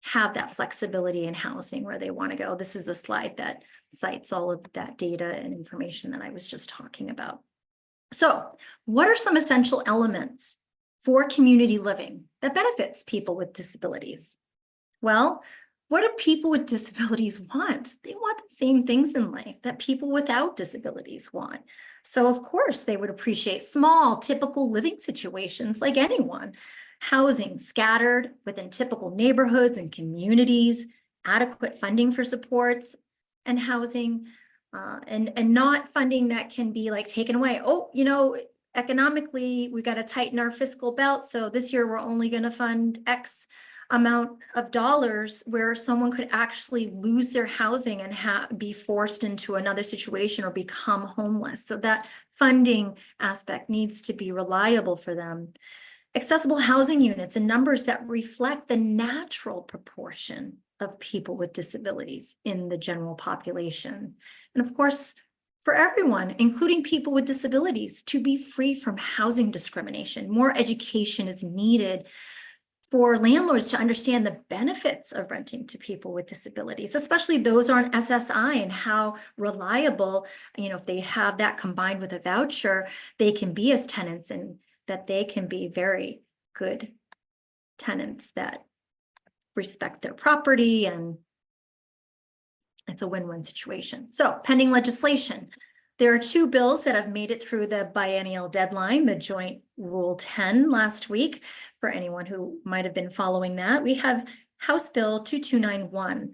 have that flexibility in housing where they want to go. This is the slide that cites all of that data and information that I was just talking about. So, what are some essential elements for community living that benefits people with disabilities? Well, what do people with disabilities want? They want the same things in life that people without disabilities want. So of course they would appreciate small, typical living situations like anyone. housing scattered within typical neighborhoods and communities, adequate funding for supports and housing, and not funding that can be like taken away. Oh, you know, economically, we got to tighten our fiscal belt. So this year we're only going to fund X amount of dollars, where someone could actually lose their housing and be forced into another situation or become homeless. So that funding aspect needs to be reliable for them. Accessible housing units and numbers that reflect the natural proportion of people with disabilities in the general population. And of course, for everyone, including people with disabilities, to be free from housing discrimination. More education is needed for landlords to understand the benefits of renting to people with disabilities, especially those on SSI, and how reliable, you know, if they have that combined with a voucher, they can be as tenants, and that they can be very good tenants that respect their property, and it's a win-win situation. So pending legislation. There are two bills that have made it through the biennial deadline, the Joint Rule 10 last week. For anyone who might have been following that, we have House Bill 2291.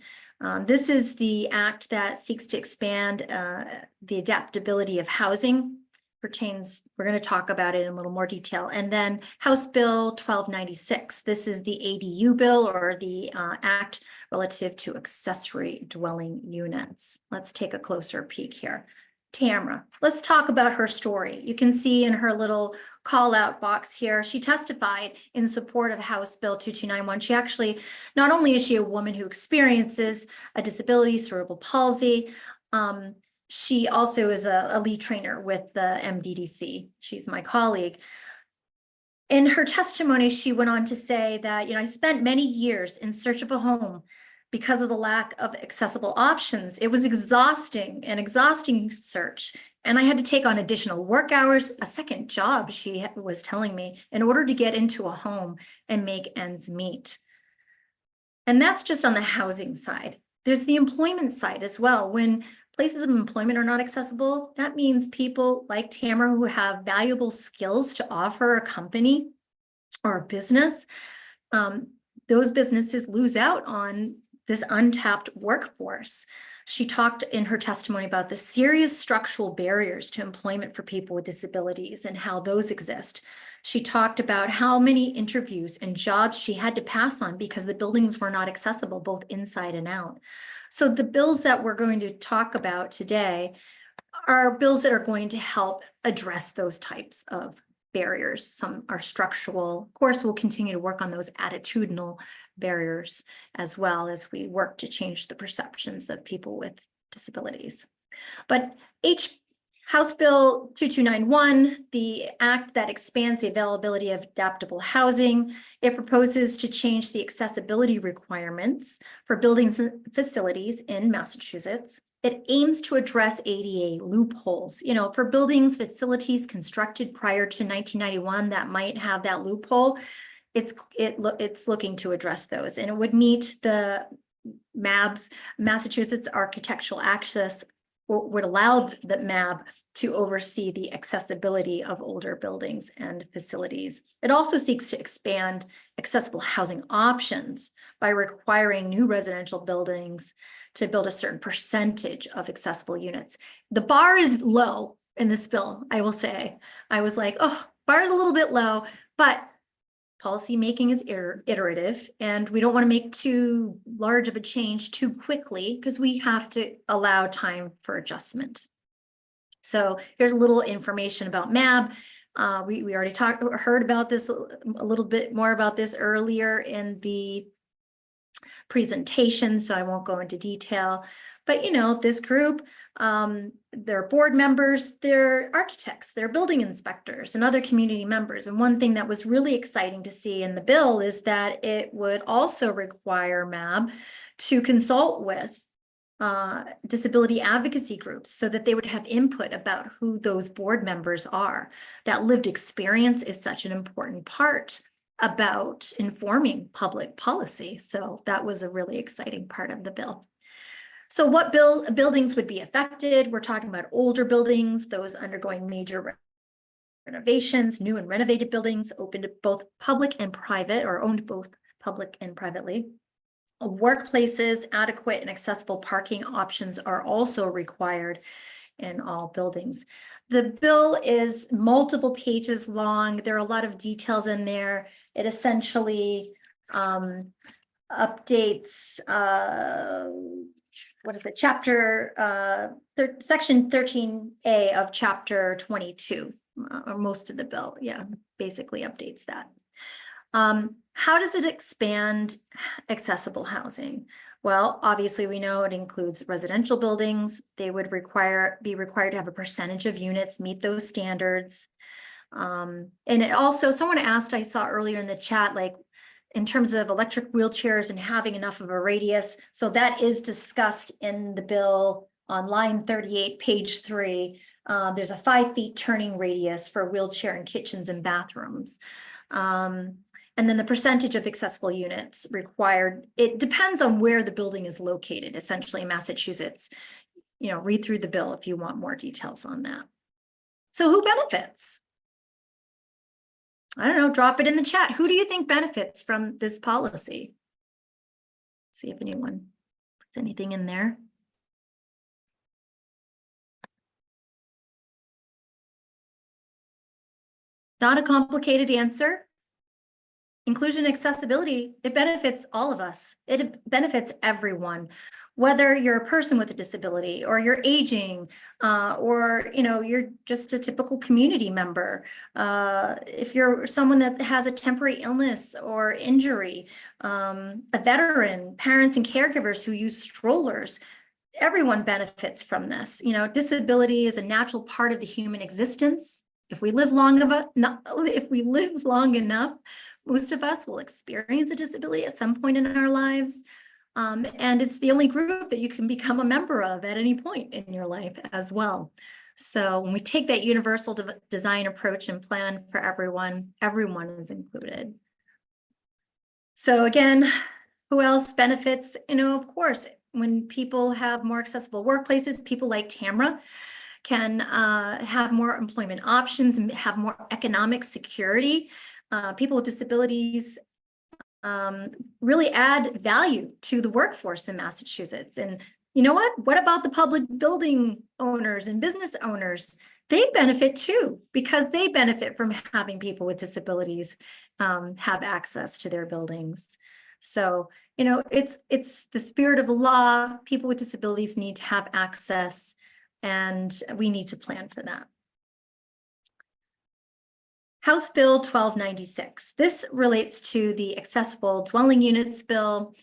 This is the act that seeks to expand the adaptability of housing. We're going to talk about it in a little more detail. And then House Bill 1296. This is the ADU bill, or the act relative to accessory dwelling units. Let's take a closer peek here. Tamara, let's talk about her story. You can see in her little call out box here, she testified in support of House Bill 2291. She actually, not only is she a woman who experiences a disability, cerebral palsy, she also is a lead trainer with the MDDC. She's my colleague. In her testimony, she went on to say that, you know, I spent many years in search of a home because of the lack of accessible options. It was an exhausting search. And I had to take on additional work hours, a second job, she was telling me, in order to get into a home and make ends meet. And that's just on the housing side. There's the employment side as well. When places of employment are not accessible, that means people like Tamara, who have valuable skills to offer a company or a business, those businesses lose out on this untapped workforce. She talked in her testimony about the serious structural barriers to employment for people with disabilities and how those exist. She talked about how many interviews and jobs she had to pass on because the buildings were not accessible, both inside and out. So the bills that we're going to talk about today are bills that are going to help address those types of barriers. Some are structural. Of course, we'll continue to work on those attitudinal barriers as well as we work to change the perceptions of people with disabilities. But House Bill 2291, the act that expands the availability of adaptable housing, it proposes to change the accessibility requirements for buildings and facilities in Massachusetts. It aims to address ADA loopholes, you know, for buildings, facilities constructed prior to 1991 that might have that loophole. It's looking to address those, and it would meet the MAB's, Massachusetts Architectural Access, would allow the MAB to oversee the accessibility of older buildings and facilities. It also seeks to expand accessible housing options by requiring new residential buildings to build a certain percentage of accessible units. The bar is low in this bill, I will say. I was like, oh, bar is a little bit low, but policy making is iterative, and we don't want to make too large of a change too quickly because we have to allow time for adjustment. So here's a little information about MAB. We already heard about this a little bit more about this earlier in the presentation, so I won't go into detail. But, you know, this group, they're board members, they're architects, they're building inspectors and other community members. And one thing that was really exciting to see in the bill is that it would also require MAB to consult with disability advocacy groups so that they would have input about who those board members are. That lived experience is such an important part about informing public policy. So that was a really exciting part of the bill. So what buildings would be affected? We're talking about older buildings, those undergoing major renovations, new and renovated buildings open to both public and private, or owned both public and privately. Workplaces, adequate and accessible parking options are also required in all buildings. The bill is multiple pages long. There are a lot of details in there. It essentially updates, what is it, section 13A of chapter 22, or most of the bill. Yeah, basically updates that. How does it expand accessible housing? Well, obviously we know it includes residential buildings. They would be required to have a percentage of units meet those standards. And it also, someone asked, I saw earlier in the chat, like in terms of electric wheelchairs and having enough of a radius. So that is discussed in the bill on line 38, page 3. There's a 5 feet turning radius for wheelchair and kitchens and bathrooms. And then the percentage of accessible units required, it depends on where the building is located, essentially in Massachusetts. You know, read through the bill if you want more details on that. So who benefits? I don't know, drop it in the chat. Who do you think benefits from this policy? See if anyone puts anything in there. Not a complicated answer. Inclusion and accessibility, it benefits all of us. It benefits everyone, whether you're a person with a disability or you're aging, or you're just a typical community member. If you're someone that has a temporary illness or injury, a veteran, parents and caregivers who use strollers, everyone benefits from this. Disability is a natural part of the human existence. If we live long enough, most of us will experience a disability at some point in our lives. And it's the only group that you can become a member of at any point in your life as well. So when we take that universal design approach and plan for everyone, everyone is included. So again, who else benefits? Of course, when people have more accessible workplaces, people like Tamara can have more employment options and have more economic security. People with disabilities really add value to the workforce in Massachusetts. And you know what? What about the public building owners and business owners? They benefit too, because they benefit from having people with disabilities have access to their buildings. So, it's the spirit of the law. People with disabilities need to have access, and we need to plan for that. House Bill 1296. This relates to the Accessible Dwelling Units Bill.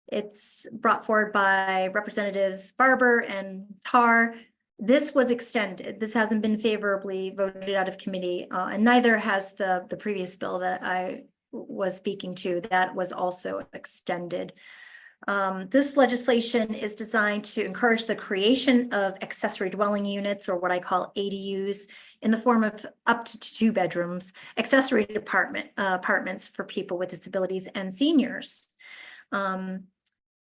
It's brought forward by Representatives Barber and Tarr. This was extended. This hasn't been favorably voted out of committee, and neither has the previous bill that I was speaking to. That was also extended. This legislation is designed to encourage the creation of accessory dwelling units, or what I call ADUs, in the form of up to 2 bedrooms, accessory apartments for people with disabilities and seniors.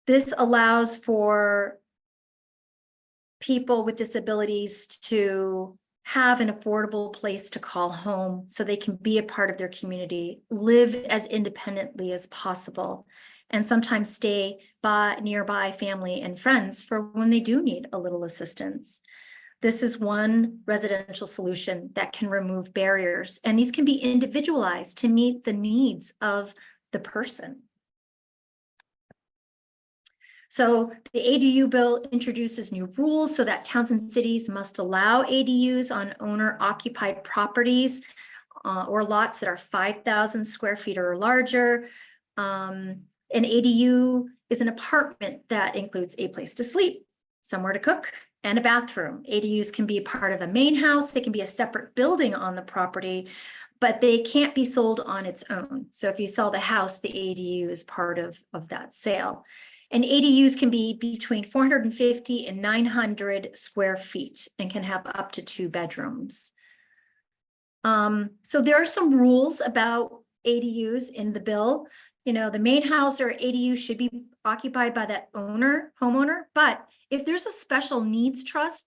This allows for people with disabilities to have an affordable place to call home so they can be a part of their community, live as independently as possible, and sometimes stay by nearby family and friends for when they do need a little assistance. This is one residential solution that can remove barriers, and these can be individualized to meet the needs of the person. So the ADU bill introduces new rules so that towns and cities must allow ADUs on owner-occupied properties or lots that are 5,000 square feet or larger. An ADU is an apartment that includes a place to sleep, somewhere to cook, and a bathroom. ADUs can be part of a main house. They can be a separate building on the property, but they can't be sold on its own. So if you sell the house, the ADU is part of that sale. And ADUs can be between 450 and 900 square feet and can have up to 2 bedrooms. So there are some rules about ADUs in the bill. The main house or ADU should be occupied by that homeowner. But if there's a special needs trust,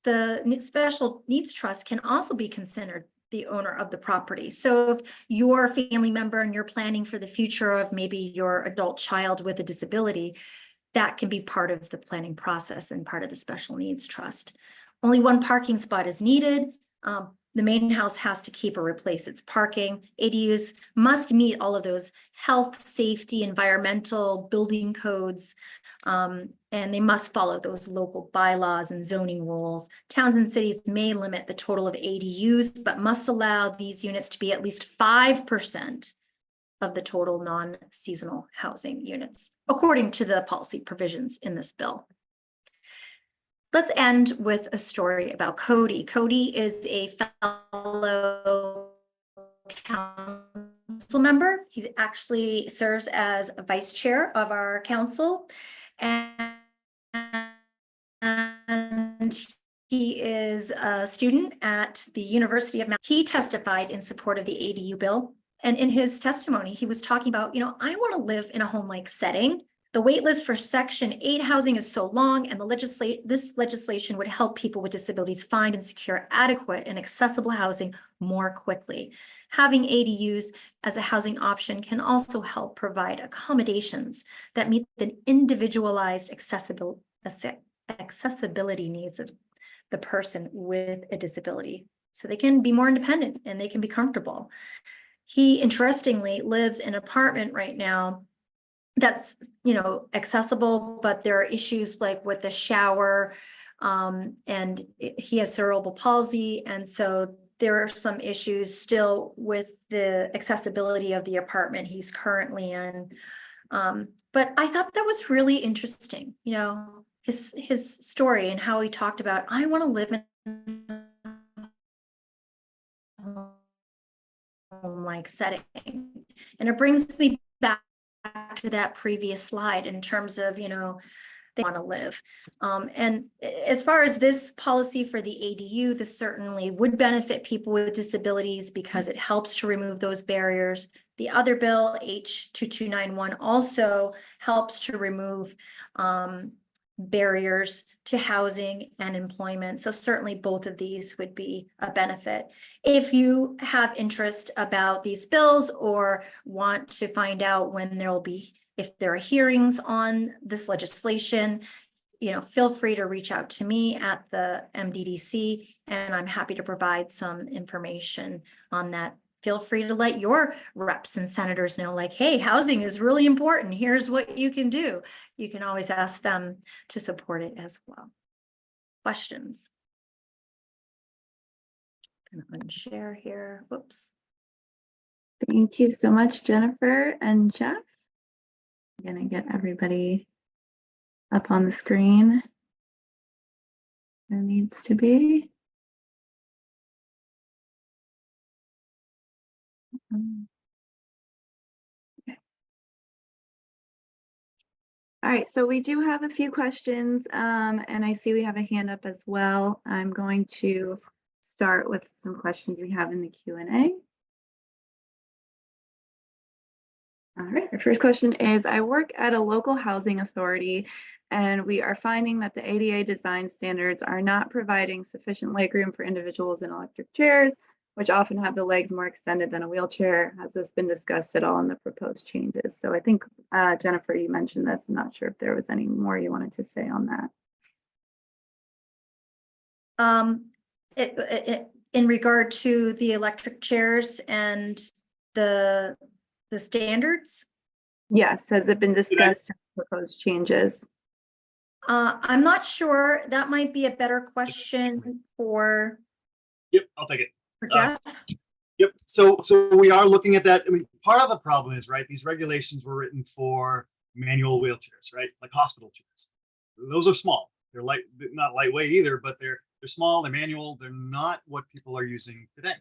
the special needs trust can also be considered the owner of the property. So if you're a family member and you're planning for the future of maybe your adult child with a disability, that can be part of the planning process and part of the special needs trust. Only one parking spot is needed. The main house has to keep or replace its parking. ADUs must meet all of those health, safety, environmental, building codes, and they must follow those local bylaws and zoning rules. Towns and cities may limit the total of ADUs, but must allow these units to be at least 5% of the total non-seasonal housing units, according to the policy provisions in this bill. Let's end with a story about Cody. Cody is a fellow council member. He actually serves as a vice chair of our council, and he is a student at the University of Mass. He testified in support of the ADU bill. And in his testimony, he was talking about, I want to live in a home-like setting. The wait list for Section 8 housing is so long, and this legislation would help people with disabilities find and secure adequate and accessible housing more quickly. Having ADUs as a housing option can also help provide accommodations that meet the individualized accessibility needs of the person with a disability, so they can be more independent and they can be comfortable. He interestingly lives in an apartment right now that's, accessible, but there are issues like with the shower, and he has cerebral palsy. And so there are some issues still with the accessibility of the apartment he's currently in. But I thought that was really interesting, his story and how he talked about, I want to live in home-like setting. And it brings me back to that previous slide in terms of, they want to live. And as far as this policy for the ADU, this certainly would benefit people with disabilities because it helps to remove those barriers. The other bill, H2291, also helps to remove barriers to housing and employment. So certainly both of these would be a benefit. If you have interest about these bills or want to find out when there will be, if there are hearings on this legislation, feel free to reach out to me at the MDDC, and I'm happy to provide some information on that. Feel free to let your reps and senators know, like, hey, housing is really important. Here's what you can do. You can always ask them to support it as well. Questions? I'm going to unshare here. Whoops. Thank you so much, Jennifer and Jeff. I'm going to get everybody up on the screen. There needs to be. Okay. All right, so we do have a few questions, and I see we have a hand up as well. I'm going to start with some questions we have in the Q&A. All right, our first question is, I work at a local housing authority, and we are finding that the ADA design standards are not providing sufficient legroom for individuals in electric chairs, which often have the legs more extended than a wheelchair. Has this been discussed at all in the proposed changes? So I think, Jennifer, you mentioned this. I'm not sure if there was any more you wanted to say on that. In regard to the electric chairs and the standards? Yes, has it been discussed in the proposed changes? I'm not sure. That might be a better question for. Yep, I'll take it. For Jeff. Yep. So we are looking at that. I mean, part of the problem is, right, these regulations were written for manual wheelchairs, right? Like hospital chairs. Those are small. They're not lightweight either, but they're small, they're manual, they're not what people are using today.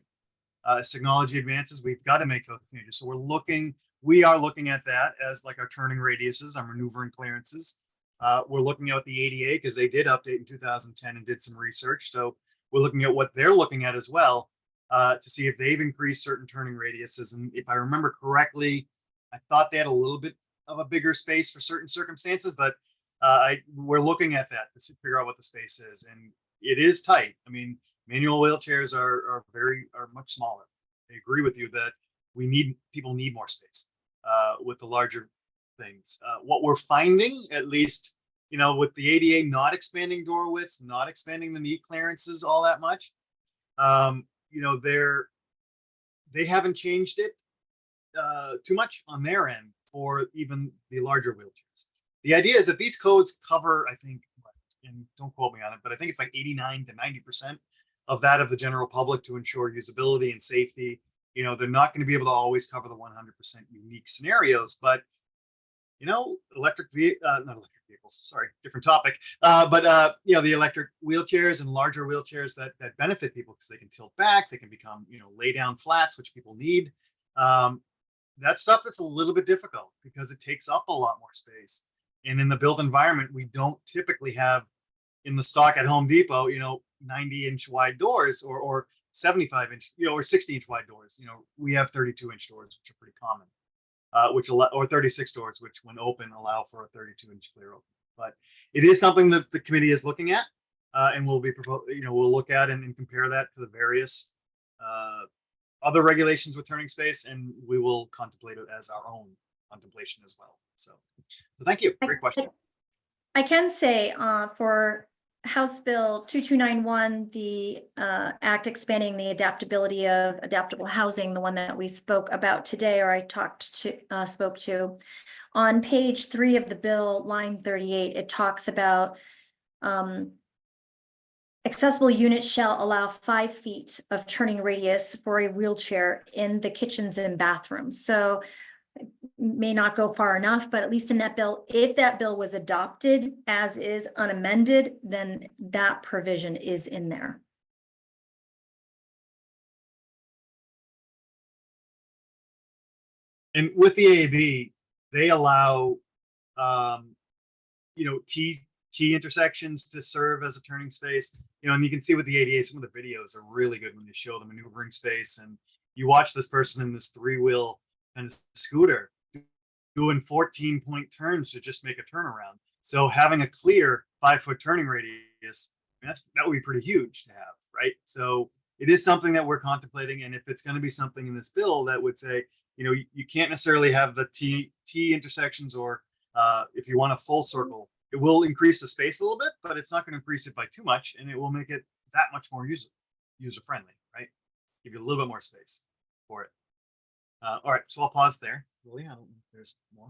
As technology advances, we've got to make those changes. So we are looking at that as like our turning radiuses, our maneuvering clearances. We're looking at the ADA because they did update in 2010 and did some research. So we're looking at what they're looking at as well. To see if they've increased certain turning radiuses. And if I remember correctly, I thought they had a little bit of a bigger space for certain circumstances, but we're looking at that to figure out what the space is. And it is tight. I mean, manual wheelchairs are much smaller. I agree with you that people need more space with the larger things. What we're finding, at least, with the ADA not expanding door widths, not expanding the knee clearances all that much, they haven't changed it too much on their end for even the larger wheelchairs. The idea is that these codes cover, I think, and don't quote me on it, but I think it's like 89 to 90% of that of the general public to ensure usability and safety. They're not going to be able to always cover the 100% unique scenarios, but not electric vehicles, sorry, different topic. But the electric wheelchairs and larger wheelchairs that benefit people because they can tilt back, they can become, lay down flats, which people need. That stuff that's a little bit difficult because it takes up a lot more space. And in the built environment, we don't typically have in the stock at Home Depot, 90-inch wide doors or 75-inch, or 60-inch wide doors. We have 32-inch doors, which are pretty common. Or 36 doors, which when open allow for a 32-inch clear open. But it is something that the committee is looking at, and we'll look at and compare that to the various other regulations with turning space, and we will contemplate it as our own contemplation as well. So thank you. Great question. I can say for House Bill 2291, the act expanding the adaptability of adaptable housing, the one that we spoke about today, or I spoke to, on page 3 of the bill, line 38, it talks about accessible units shall allow 5 feet of turning radius for a wheelchair in the kitchens and bathrooms. So may not go far enough, but at least in that bill, if that bill was adopted as is unamended, then that provision is in there. And with the AAB, they allow, T intersections to serve as a turning space. And you can see with the ADA, some of the videos are really good when they show the maneuvering space. And you watch this person in this 3-wheel kind of scooter doing 14-point turns to just make a turnaround. So having a clear 5-foot turning radius, that would be pretty huge to have, right? So it is something that we're contemplating. And if it's going to be something in this bill that would say, you can't necessarily have the T intersections, or if you want a full circle, it will increase the space a little bit, but it's not going to increase it by too much, and it will make it that much more user friendly, right? Give you a little bit more space for it. All right, so I'll pause there. Really, I don't know if there's more.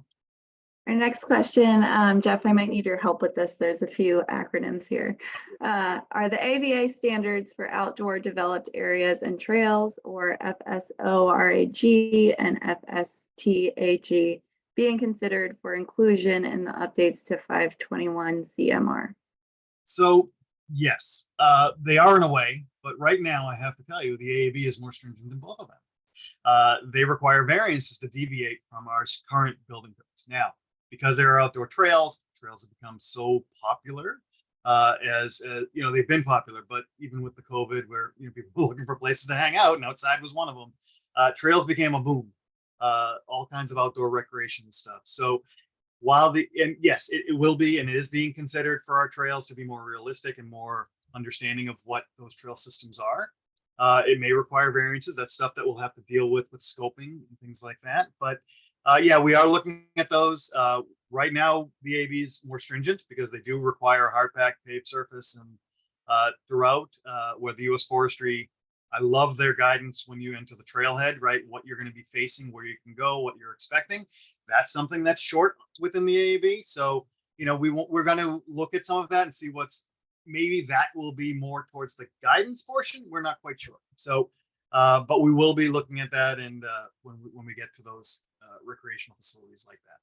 Our next question, Jeff, I might need your help with this. There's a few acronyms here. Are the AVA standards for outdoor developed areas and trails, or FSORAG and FSTAG, being considered for inclusion in the updates to 521 CMR? So yes, they are in a way, but right now I have to tell you, the AAB is more stringent than both of them. They require variances to deviate from our current building codes. Now, because there are outdoor trails have become so popular, they've been popular, but even with the COVID, where people were looking for places to hang out, and outside was one of them, trails became a boom. All kinds of outdoor recreation stuff. So yes, it will be, and it is being considered for our trails to be more realistic and more understanding of what those trail systems are. It may require variances. That's stuff that we'll have to deal with scoping and things like that. But we are looking at those. Right now, the AB is more stringent because they do require a hard packed paved surface, and throughout, where the U.S. Forestry, I love their guidance when you enter the trailhead, right? What you're going to be facing, where you can go, what you're expecting. That's something that's short within the AAB. So, we're going to look at some of that and see maybe that will be more towards the guidance portion. We're not quite sure. So, but we will be looking at that, and when we get to those recreational facilities like that.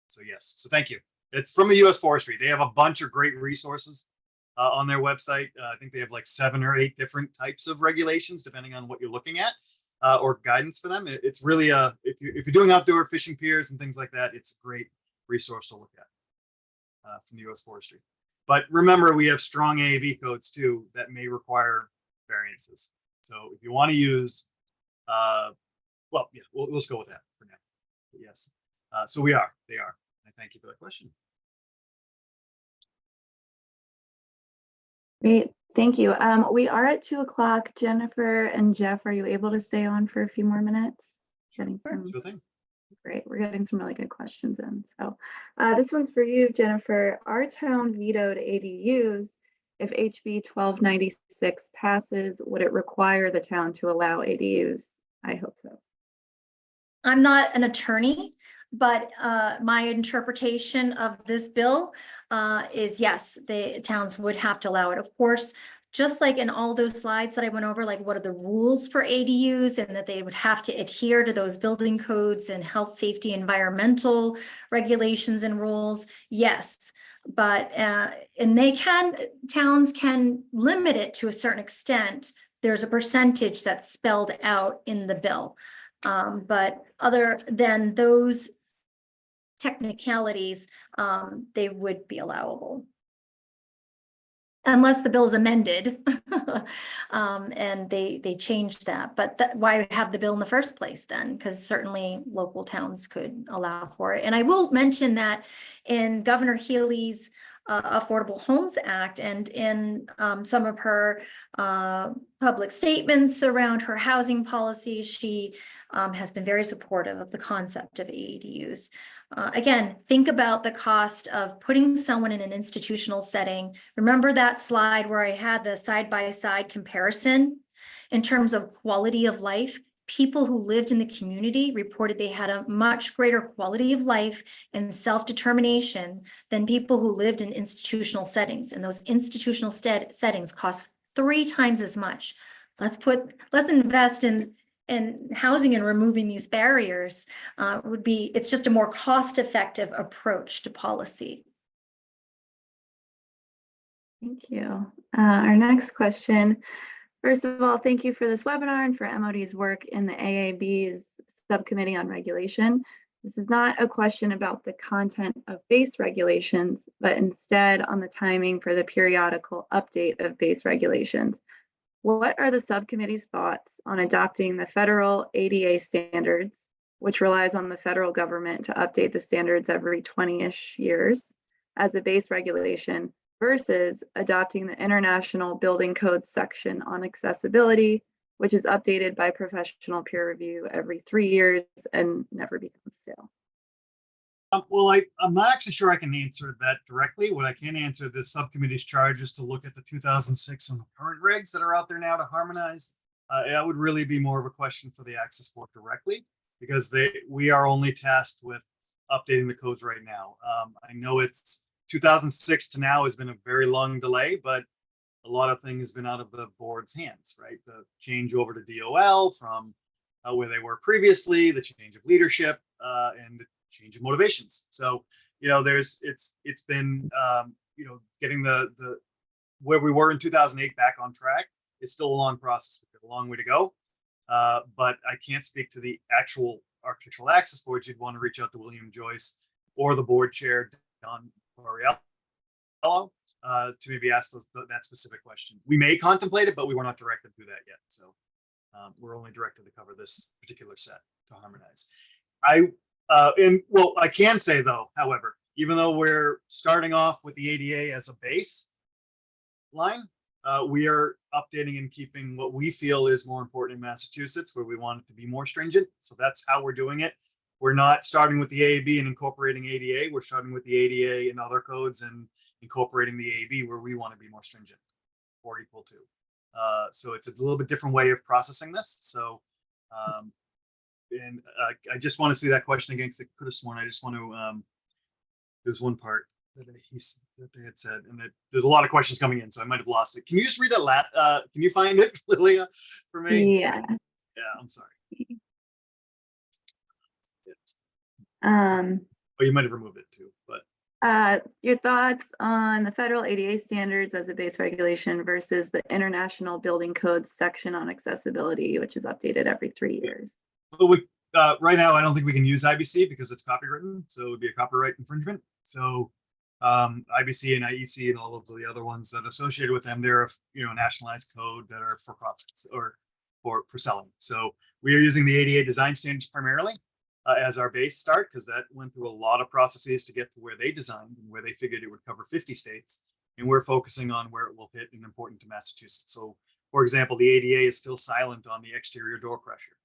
So yes, so thank you. It's from the U.S. Forestry. They have a bunch of great resources on their website. I think they have like 7 or 8 different types of regulations, depending on what you're looking at, or guidance for them. It's really if you're doing outdoor fishing piers and things like that, it's a great resource to look at from the U.S. Forestry. But remember, we have strong AAB codes too that may require variances. So if you want to use, we'll just go with that for now. But yes, so they are. I thank you for that question. Great, Thank you. We are at 2 o'clock. Jennifer and Jeff, are you able to stay on for a few more minutes? Getting some, Sure thing. great. We're getting some really good questions in. So this one's for you, Jennifer. Our town vetoed ADUs. If HB 1296 passes, would it require the town to allow ADUs? I hope so. I'm not an attorney, but my interpretation of this bill is yes, the towns would have to allow it. Of course, just like in all those slides that I went over, like what are the rules for ADUs and that they would have to adhere to those building codes and health, safety, environmental regulations and rules. Yes, but and towns can limit it to a certain extent. There's a percentage that's spelled out in the bill. But other than those technicalities, they would be allowable. Unless the bill is amended and they changed that. But why have the bill in the first place then? Because certainly local towns could allow for it. And I will mention that in Governor Healey's Affordable Homes Act and in some of her public statements around her housing policy, she has been very supportive of the concept of ADUs. Again, think about the cost of putting someone in an institutional setting. Remember that slide where I had the side-by-side comparison in terms of quality of life? People who lived in the community reported they had a much greater quality of life and self-determination than people who lived in institutional settings. And those institutional settings cost 3 times as much. Let's invest in housing and removing these barriers. It's just a more cost-effective approach to policy. Thank you. Our next question. First of all, thank you for this webinar and for MOD's work in the AAB's Subcommittee on Regulation. This is not a question about the content of base regulations, but instead on the timing for the periodical update of base regulations. What are the subcommittee's thoughts on adopting the federal ADA standards, which relies on the federal government to update the standards every 20-ish years as a base regulation, versus adopting the International Building Code section on accessibility, which is updated by professional peer review every 3 years and never becomes stale? Well, I'm not actually sure I can answer that directly. What I can answer, the subcommittee's charge is to look at the 2006 and the current regs that are out there now to harmonize. That would really be more of a question for the Access Board directly, because we are only tasked with updating the codes right now. I know it's 2006 to now has been a very long delay, but a lot of things have been out of the board's hands, right? The change over to DOL from where they were previously, the change of leadership, and the change of motivations. So, you know, it's been, you know, getting the where we were in 2008 back on track. It's still a long process. We've got a long way to go. But I can't speak to the actual Architectural Access Board. You'd want to reach out to William Joyce or the board chair, Don Borriello, to maybe ask that specific question. We may contemplate it, but we were not directed to do that yet. So we're only directed to cover this particular set to harmonize. I can say though, however, even though we're starting off with the ADA as a base line, we are updating and keeping what we feel is more important in Massachusetts, where we want it to be more stringent. So that's how we're doing it. We're not starting with the AAB and incorporating ADA. We're starting with the ADA and other codes and incorporating the AAB where we want to be more stringent or equal to. So it's a little bit different way of processing this. So, I just want to see that question again, because I could have sworn I just want to, there's one part that they had said, and there's a lot of questions coming in, so I might have lost it. Can you just read that can you find it, Lilia, for me? Yeah. Yeah, I'm sorry. Oh, you might have removed it too, but. Your thoughts on the federal ADA standards as a base regulation versus the International Building Code section on accessibility, which is updated every 3 years? Well, right now, I don't think we can use IBC because it's copywritten, so it would be a copyright infringement. So IBC and IEC and all of the other ones that are associated with them, they're a nationalized code that are for profits or for selling. So we are using the ADA design standards primarily as our base start, because that went through a lot of processes to get to where they designed and where they figured it would cover 50 states. and we're focusing on where it will hit and important to Massachusetts. So, for example, the ADA is still silent on the exterior door pressure.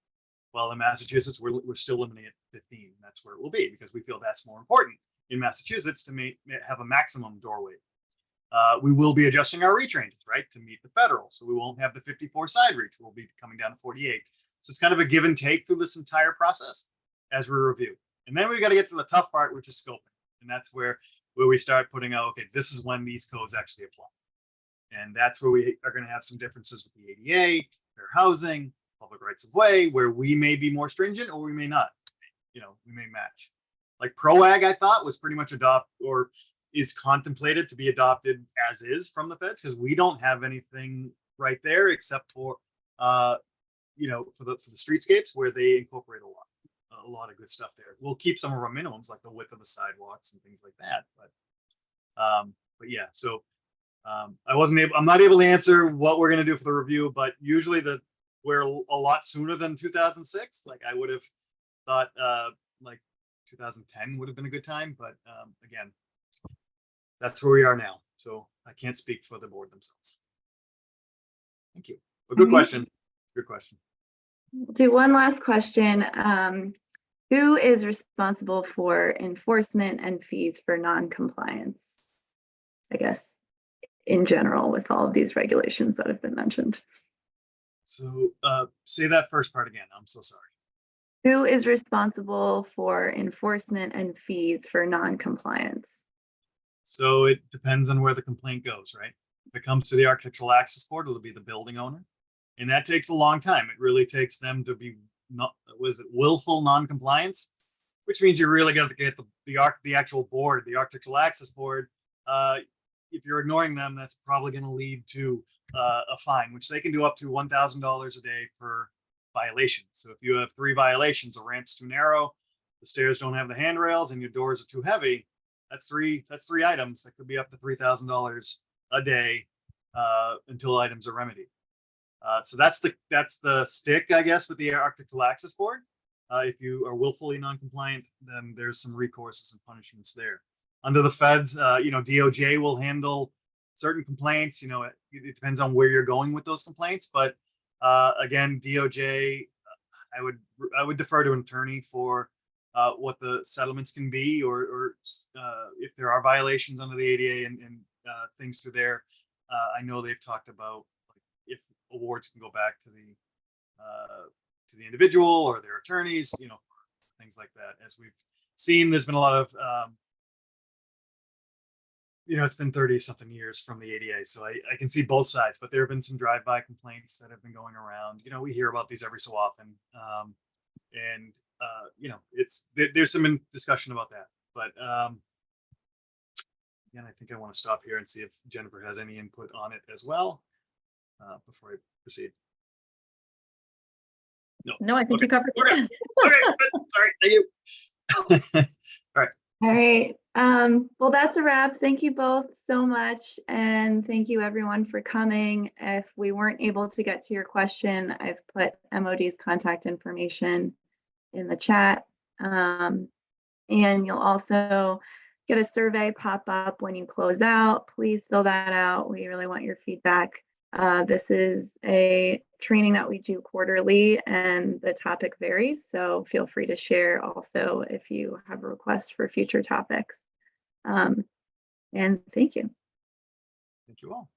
Well, in Massachusetts, we're still limiting it to 15. And that's where it will be because we feel that's more important in Massachusetts to have a maximum door weight. We will be adjusting our reach ranges, right, to meet the federal. So we won't have the 54 side reach. We'll be coming down to 48. So it's kind of a give and take through this entire process as we review. And then we got to get to the tough part, which is scoping. And that's where we start putting out, okay, this is when these codes actually apply. And that's where we are going to have some differences with the ADA, fair housing, public rights of way, where we may be more stringent or we may not. We may match. Like PROAG, I thought was pretty much is contemplated to be adopted as is from the feds, because we don't have anything right there except for for the streetscapes where they incorporate a lot of good stuff there. We'll keep some of our minimums like the width of the sidewalks and things like that, but yeah. So I'm not able to answer what we're going to do for the review, but usually we're a lot sooner than 2006. Like I would have thought like 2010 would have been a good time, but again, that's where we are now. So I can't speak for the board themselves. Thank you. But good question. Good question. We'll do one last question. Who is responsible for enforcement and fees for non-compliance? I guess in general with all of these regulations that have been mentioned. So say that first part again. I'm so sorry. Who is responsible for enforcement and fees for non-compliance? So it depends on where the complaint goes, right? If it comes to the Architectural Access Board, it'll be the building owner. And that takes a long time. It really takes them to be willful non-compliance, which means you really got to get the actual board, the Architectural Access Board. If you're ignoring them, that's probably going to lead to a fine, which they can do up to $1,000 a day per violation. So if you have 3 violations, the ramp's too narrow, the stairs don't have the handrails, and your doors are too heavy, that's three items that could be up to $3,000 a day until items are remedied. So that's the stick, I guess, with the Architectural Access Board. If you are willfully non-compliant, then there's some recourses and punishments there. Under the feds, DOJ will handle certain complaints. It depends on where you're going with those complaints. But again, DOJ, I would defer to an attorney for what the settlements can be, or if there are violations under the ADA and things through there. I know they've talked about if awards can go back to the individual or their attorneys, things like that. As we've seen, there's been a lot of it's been 30 something years from the ADA, so I can see both sides, but there have been some drive-by complaints that have been going around. We hear about these every so often. There's some discussion about that, but again, I think I want to stop here and see if Jennifer has any input on it as well before I proceed. No, I think you covered it. Okay. Good. Sorry. Thank you. All right. Well, that's a wrap. Thank you both so much. And thank you everyone for coming. If we weren't able to get to your question, I've put MOD's contact information in the chat. And you'll also get a survey pop up when you close out. Please fill that out. We really want your feedback. This is a training that we do quarterly and the topic varies, so feel free to share also if you have a request for future topics. And thank you. Thank you all.